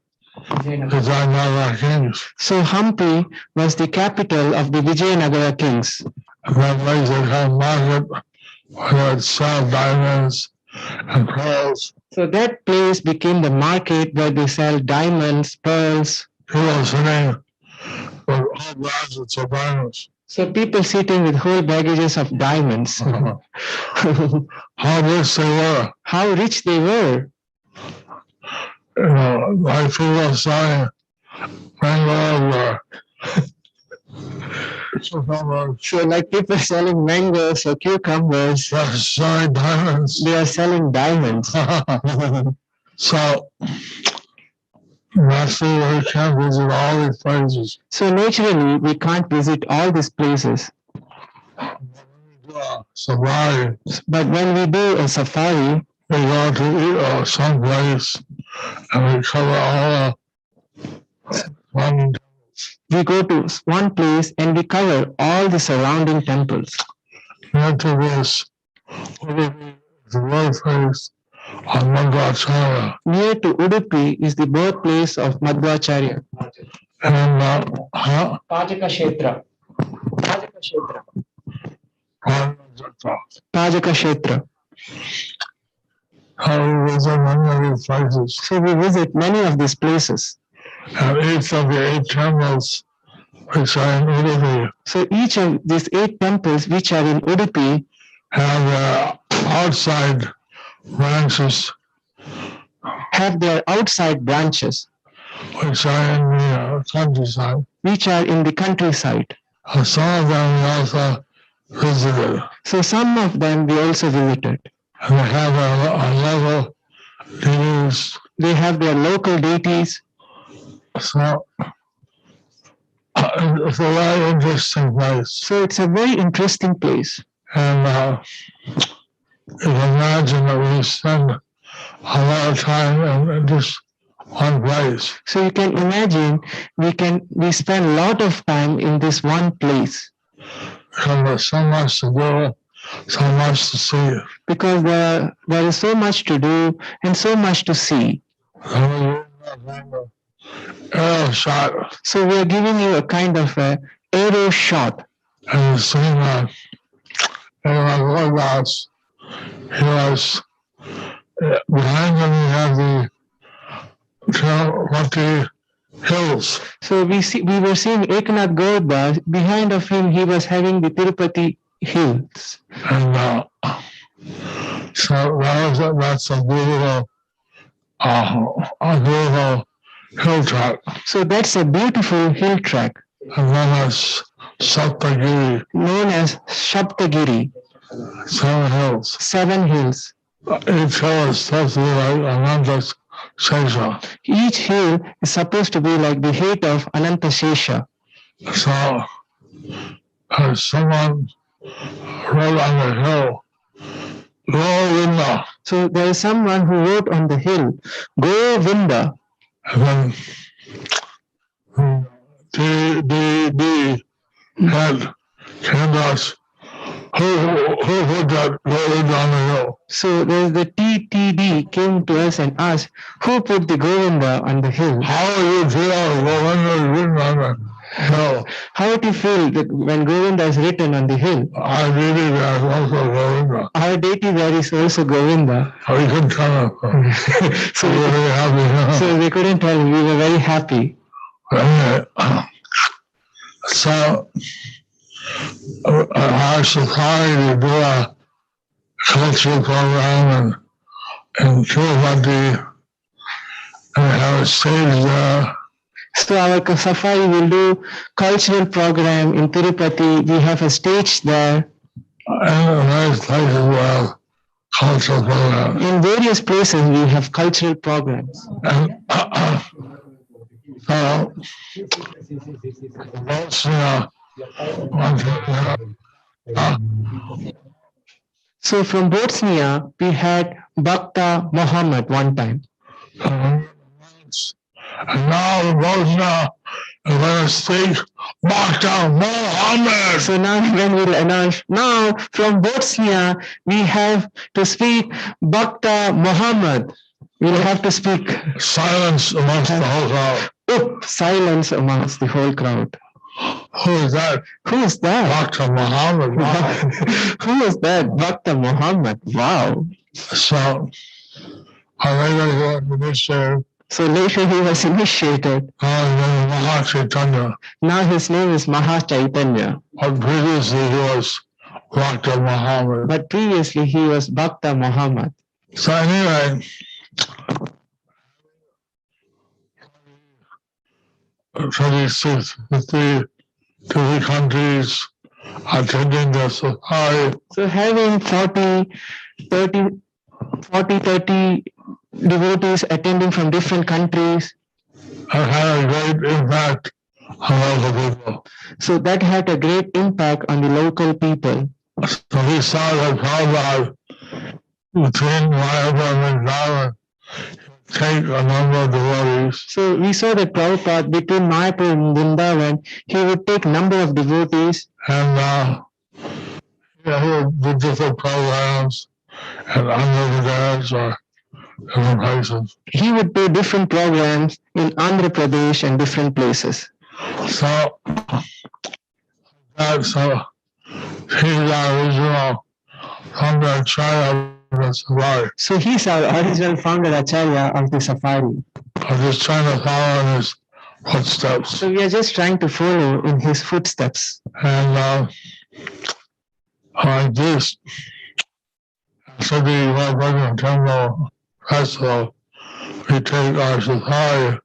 Vijayanagara kings. So Hampi was the capital of the Vijayanagara kings. And that place they have market where it sell diamonds and pearls. So that place became the market where they sell diamonds, pearls. People sitting with whole baskets of diamonds. So people sitting with whole baggages of diamonds. How rich they were. How rich they were. Like people selling mango everywhere. cucumbers. So like people selling mangoes or cucumbers, They're selling diamonds. they are selling diamonds. So naturally we can't visit all these places. So naturally, we can't visit all these places. Safari. But when we do a safari, we go to some place and we cover all the we go to one place and we cover all the surrounding temples. Near to this, the birthplace of Madhvacharya. Near to Udupi is the birthplace of Madhvacharya. And Pajaka Kshetra. Pajaka Kshetra. We visit many of these places. So we visit many of these places. And each of the 8 temples which are in Udupi. So each of these 8 temples which are in Udupi have their outside branches. Have their outside branches. Which are in the countryside. Which are in the countryside. Some of them we also visited. So some of them we also visited. And they have a local deities. They have their local deities. So it's a very interesting place. So it's a very interesting place. And you can imagine that we spend a lot of time in just one place. So you can imagine we spend a lot of time in this one place. And there's so much to do, so much to see. Because there is so much to do and so much to see. Arrow shot. So we are giving you a kind of a arrow shot. And you see that Lord Gods, he was behind him. We have the Tirupati hills. So we were seeing Eknath Gaurdas. Behind of him, he was having the Tirupati hills. And so that's a beautiful hill track. So that's a beautiful hill track. And then it's Saptagiri. Known as Saptagiri. 7 hills. 7 hills. Each hill is supposed to be like Ananta Shesha. Each hill is supposed to be like the height of Ananta Shesha. So someone wrote on the hill, Govinda. So there is someone who wrote on the hill, Govinda. And then the head came to us. Who put that Govinda on the hill? So there's the TTD came to us and asked, who put the Govinda on the hill? How do you feel Govinda is written on the hill? How do you feel that when Govinda is written on the hill? Our deity there is also Govinda. Our deity there is also Govinda. We couldn't tell him. So we were very happy. So we couldn't tell him. We were very happy. So our society do a cultural program in Tirupati, and we have a stage there. So our safari will do cultural program in Tirupati. We have a stage there. And various places we have cultural programs. In various places we have cultural programs. And so from Bosnia, we had Bhakta Muhammad one time. And now Bosnia is going to speak Bhakta Muhammad. So now when we'll announce, now from Bosnia, we have to speak Bhakta Muhammad. We'll have to speak. Silence amongst the whole crowd. Oh, silence amongst the whole crowd. Who is that? Who is that? Bhakta Muhammad. Wow. Who is that? Bhakta Muhammad. Wow. So, I later got initiated. So later he was initiated. Maha Chaitanya. Now his name is Maha Chaitanya. But previously he was Bhakta Muhammad. But previously he was Bhakta Muhammad. So anyway, different countries attending the safari. So having 30 devotees attending from different countries. That had a great impact on local people. So that had a great impact on the local people. So we saw that Prabhupada between Mayapur and Vrindavan take a number of devotees. So we saw that Prabhupada between Mayapur and Vrindavan, he would take number of devotees. And he would do different programs and Andhra Pradesh or different places. He would do different programs in Andhra Pradesh and different places. So he's our original founder Acharya of the safari. So he's our original founder Acharya of the safari. I'm just trying to follow in his footsteps. So we are just trying to follow in his footsteps. And like this, after the Rangam Temple festival, we take our safari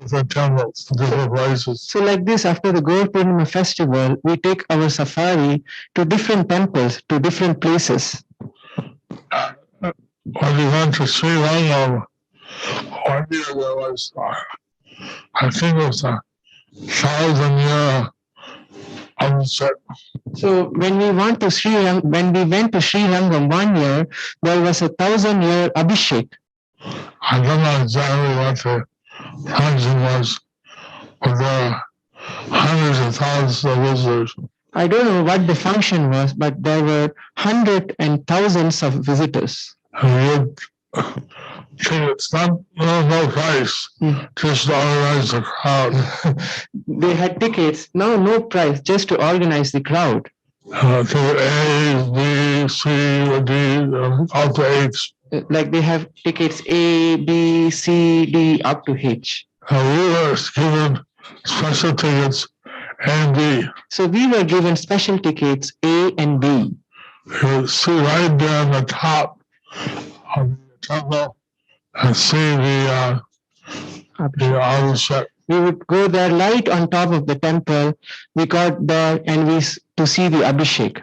to different temples, to different places. So like this, after the Gaur Purnima festival, we take our safari to different temples, to different places. When we went to Sri Rangam, one year there was, I think it was a 1,000-year onset. So when we went to Sri Rangam 1 year, there was 1,000-year Abhishek. I don't know exactly what the function was, but there were hundreds of thousands of visitors. I don't know what the function was, but there were hundreds and thousands of visitors. And we had tickets, no price, just to organize the crowd. They had tickets, no price, just to organize the crowd. Ticket A, B, C, D, up to H. Like they have tickets A, B, C, D, up to H. We were given special tickets A and B. So we were given special tickets A and B. You would see right there on the top of the temple and see the Abhishek. We would go there right on top of the temple. We got there and to see the Abhishek.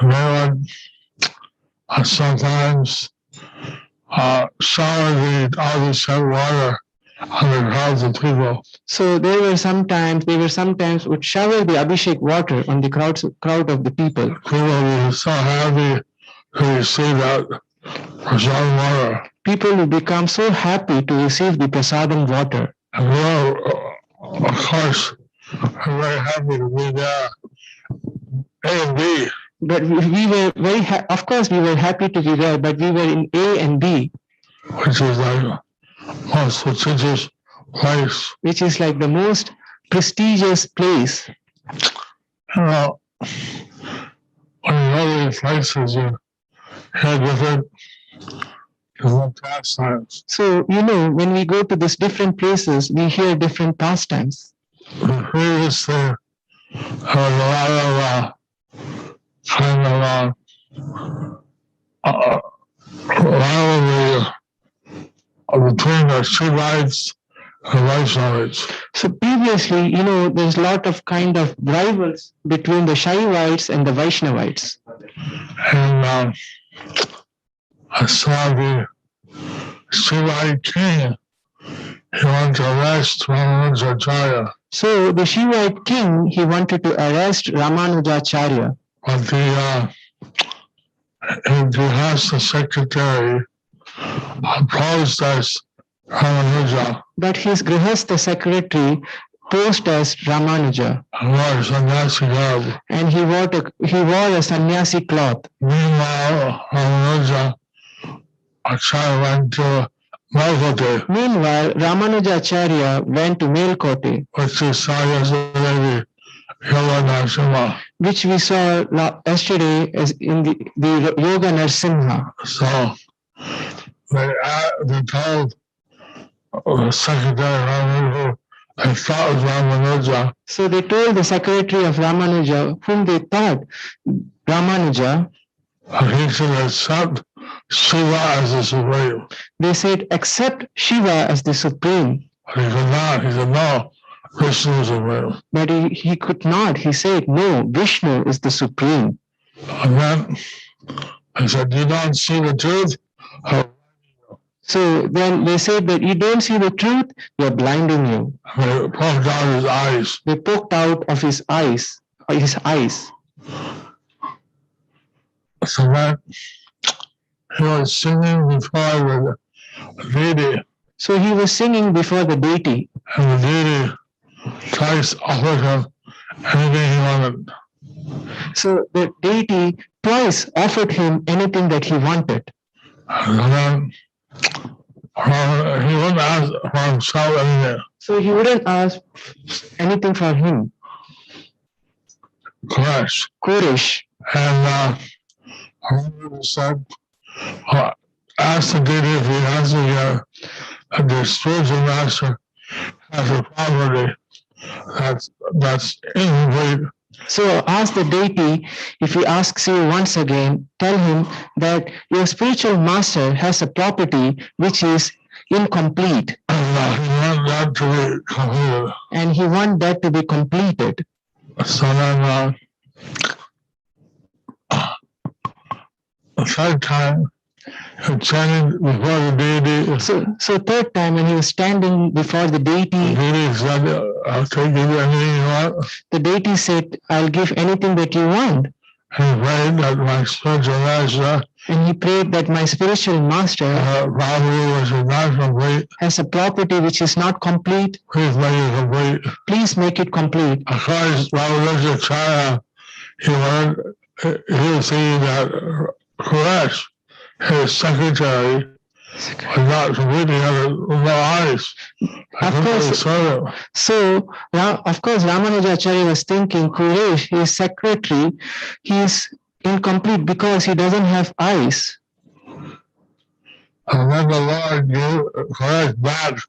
And they would sometimes shower the Abhishek water on the crowds of people. So they were sometimes would shower the Abhishek water on the crowd of the people. People were so happy to receive that prasadam water. People would become so happy to receive the prasadam water. And we were, of course, very happy to be there. A and B. But we were of course we were happy to be there, but we were in A and B. Which is like most prestigious place. Which is like the most prestigious place. You know, when you go to these places, you hear different pastimes. So, when we go to these different places, we hear different pastimes. Previously, there was a lot of rivalry between the Shivites and Vaishnavites. So previously, there's a lot of kind of rivals between the Shaivites and the Vaishnavites. And I saw the Shivite king. He wanted to arrest Ramanujacharya. So the Shivite king, he wanted to arrest Ramanujacharya. But he asked the secretary posed as Ramanuja. But his Grihastha secretary posed as Ramanuja. And he wore a sannyasi cloth. Meanwhile, Ramanuja Acharya went to Melkote. Meanwhile, Ramanujacharya went to Melkote. Which we saw yesterday, Yoga Narasimha. Which we saw yesterday as in the Yoga Narasimha. So they told the secretary Ramanuja, they thought was Ramanuja. So they told the secretary of Ramanuja, whom they thought Ramanuja, he should accept Shiva as the supreme. They said, accept Shiva as the supreme. But he could not. He said, no, Vishnu is supreme. But he could not. He said, no, Vishnu is the supreme. And then he said, you don't see the truth? So then they said that you don't see the truth, you're blinding you. They poked out his eyes. They poked out of his eyes. So then he was singing before the deity. So he was singing before the deity. And the deity twice offered him anything he wanted. So the deity twice offered him anything that he wanted. And then he wouldn't ask for himself anything. So he wouldn't ask anything for him. Koresh. And Ramana said, ask the deity if he has the spiritual master has a property that's incomplete. So ask the deity, if he asks you once again, tell him that your spiritual master has a property which is incomplete. And he wants that to be completed. So then the third time, he was standing before the deity. So third time when he was standing before the deity, the deity said, I'll take anything that you want. the deity said, I'll give anything that you want. He prayed that my spiritual master And he prayed that my spiritual master has a property which is not complete. Please make it complete. Please make it complete. Of course, Ramanujacharya, he was saying that Koresh, his secretary, was not completely having no eyes. Of course, Ramanujacharya was thinking, Koresh, his secretary, he is incomplete because he doesn't have eyes. And then the Lord gave Koresh back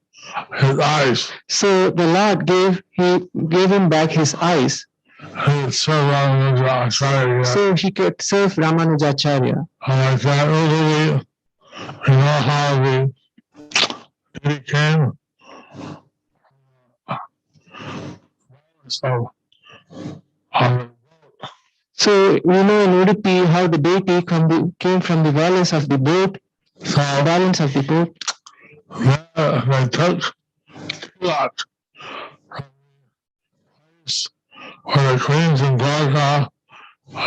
his eyes. So the Lord gave him back his eyes. He could serve Ramanujacharya. So he could serve Ramanujacharya. Like that, you know how he came. So we know in Udupi how the deity came from the valence of the boat. Balance of the boat. They took tilak where the queens and Dwarka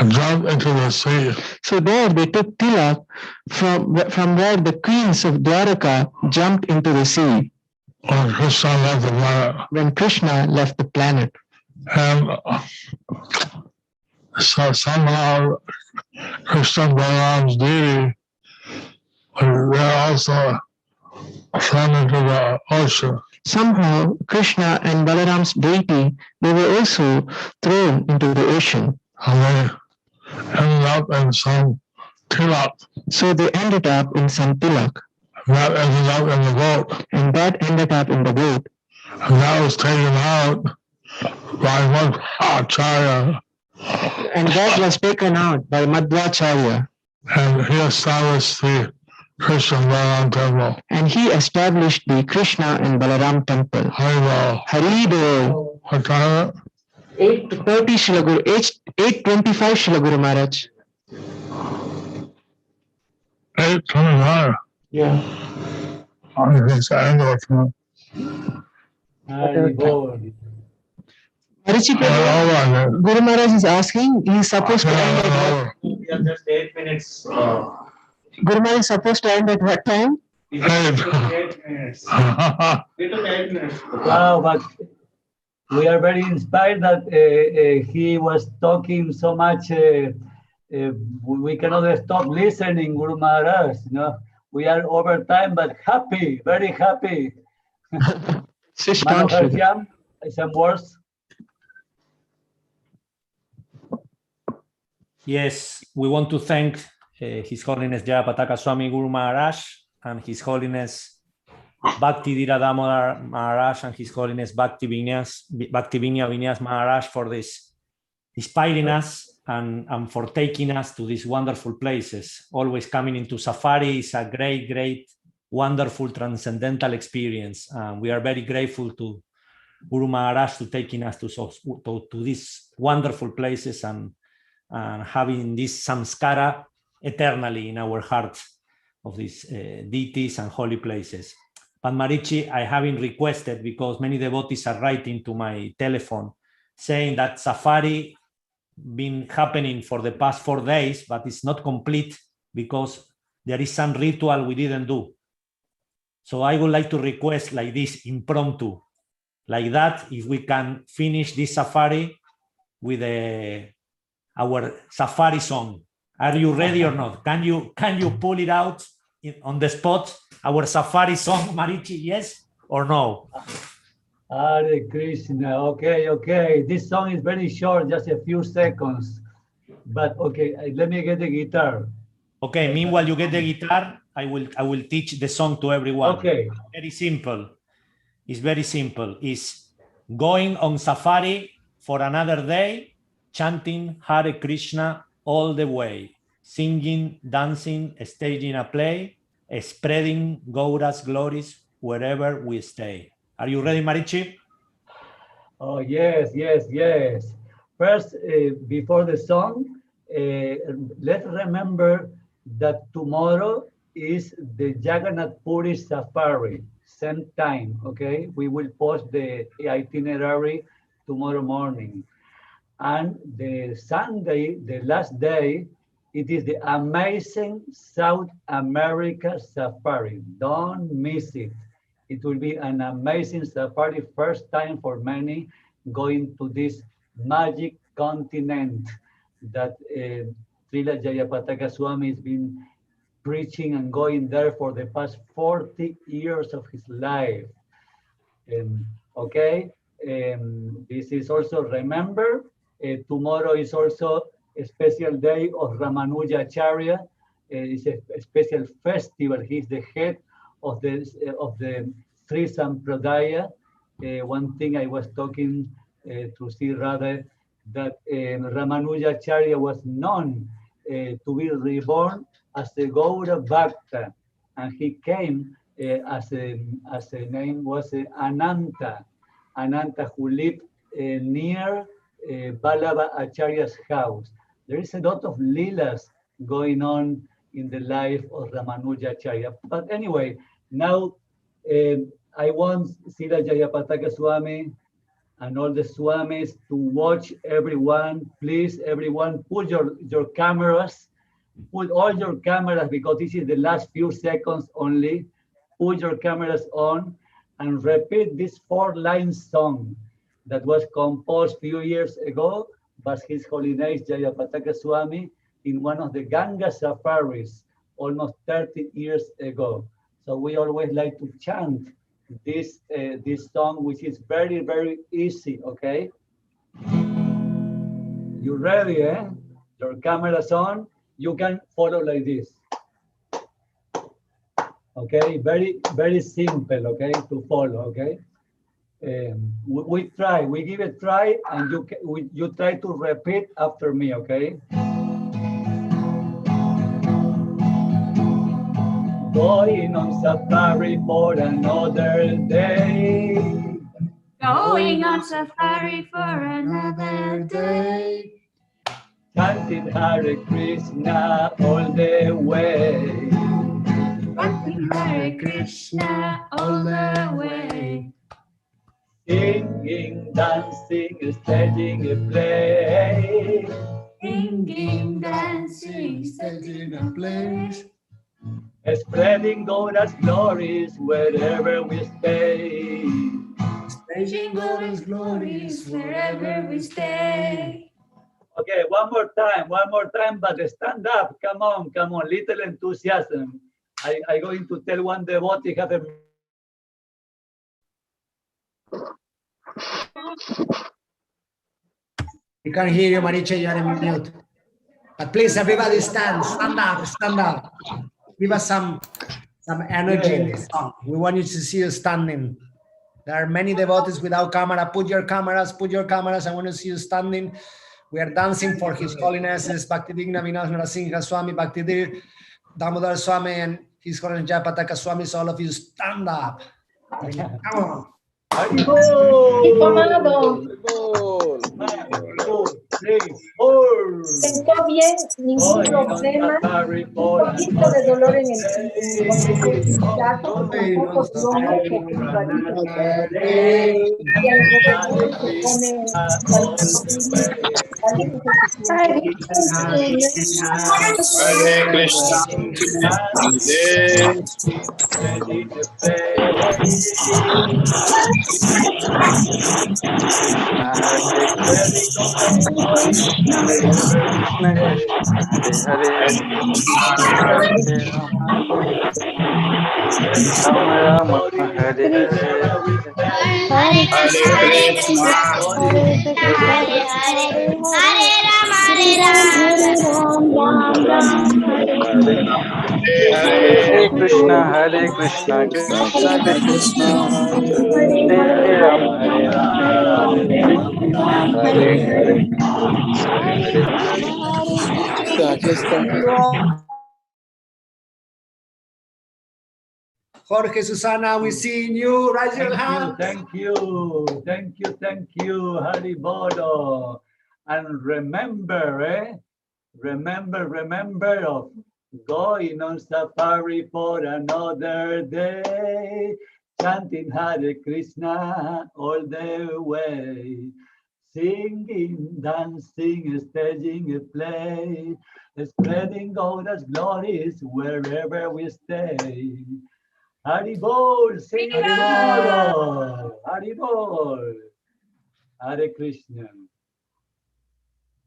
jumped into the sea. So there they took tilak from where the queens of Dwaraka jumped into the sea. When Krishna left the planet. When Krishna left the planet. And so somehow Krishna and Balaram's deity, they also fell into the ocean. Somehow Krishna and Balaram's deity, they were also thrown into the ocean. And they ended up in some tilak. So they ended up in some tilak. That ended up in the boat. And that ended up in the boat. And that was taken out by Madhvacharya. And that was taken out by Madhvacharya. And he established the Krishna and Balaram Temple. And he established the Krishna and Balaram Temple. Haribol. What time? 8:30 Shilaguru, 8:25 Shilaguru Maharaj. 8:25. Yeah. I think it's the end of it. Guru Maharaj is asking, he is supposed to end at what? Yeah, just 8 minutes. Guru Maharaj is supposed to end at what time? 8 minutes. We took 8 minutes. Wow, but we are very inspired that he was talking so much. We cannot stop listening, Guru Maharaj. You know, we are over time, but happy, very happy. Manohar, some words. Yes, we want to thank His Holiness Jayapataka Swami Guru Maharaj and His Holiness Bhakti Dhira Damodar Maharaj and His Holiness Bhakti Vinya Vinyas Maharaj for this inspiring us and for taking us to these wonderful places. Always coming into safari is a great, wonderful, transcendental experience. We are very grateful to Guru Maharaj to taking us to these wonderful places and having this samskara eternally in our hearts of these deities and holy places. But Marichi, I haven't requested because many devotees are writing to my telephone saying that safari been happening for the past 4 days, but it's not complete because there is some ritual we didn't do. So I would like to request like this impromptu, like that, if we can finish this safari with our safari song. Are you ready or not? Can you pull it out on the spot? Our safari song, Marichi, yes or no? Hare Krishna. Okay. This song is very short, just a few seconds. But okay, let me get the guitar. Okay, meanwhile you get the guitar, I will teach the song to everyone. Okay. Very simple. It's very simple. It's going on safari for another day, chanting Hare Krishna all the way, singing, dancing, staging a play, spreading Gaura's glories wherever we stay. Are you ready, Marichi? Oh, yes. First, before the song, let's remember that tomorrow is the Jagannath Puri Safari, same time, okay? We will post the itinerary tomorrow morning. And the Sunday, the last day, it is the amazing South America Safari. Don't miss it. It will be an amazing safari, first time for many going to this magic continent that Srila Jayapataka Swami has been preaching and going there for the past 40 years of his life. This is also, remember, tomorrow is also a special day of Ramanujacharya. It's a special festival. He's the head of the Sri Sampradaya. One thing I was talking to Sri Radha, that Ramanujacharya was known to be reborn as a Gaura Bhakta, and he came as a name was Ananta, who lived near Baladeva Acharya's house. There is a lot of leelas going on in the life of Ramanujacharya. But anyway, now I want Srila Jayapataka Swami and all the Swamis to watch everyone. Please, everyone, put your cameras, put all your cameras, because this is the last few seconds only. Put your cameras on and repeat this 4-line song that was composed a few years ago by His Holiness Jayapataka Swami in one of the Ganga safaris almost 30 years ago. So we always like to chant this song, which is very, very easy, okay? You ready, eh? Your camera's on. You can follow like this. Okay, very, very simple, okay, to follow, okay? We give it a try, and you try to repeat after me, okay? Going on safari for another day. Going on safari for another day. Chanting Hare Krishna all the way. Chanting Hare Krishna all the way. Singing, dancing, staging a play. Singing, dancing, staging a play. Spreading Gaura's glories wherever we stay. Staging Gaura's glories wherever we stay. Okay, one more time, but stand up. Come on, little enthusiasm. I'm going to tell one devotee have a... We can't hear you, Maricha, you're in mute. But please, everybody stand up. Give us some energy in this song. We want you to see you standing. There are many devotees without camera. Put your cameras. I want to see you standing. We are dancing for His Holiness Bhaktidigna Vinashwara Singha Swami, Bhaktidir Damodar Swami, and His Holiness Jayapataka Swami. So all of you stand up. Come on. Amado. 1, 2, 3, 4. Sentó bien, ningún problema, un poquito de dolor en el pie, porque fue iniciado con pocos lomos por su varita. Y al repetido se pone Hare Krishna. Hare Krishna, Krishna Krishna, Hare Ram, Hare Hare. Just Jorge, Susana, we seeing you. Raise your hand. Thank you. Hari Bolo. And remember, remember of going on safari for another day, chanting Hare Krishna all the way, singing, dancing, staging a play, spreading God's glories wherever we stay. Hari Bol, see you tomorrow. Hari Bol. Hare Krishna.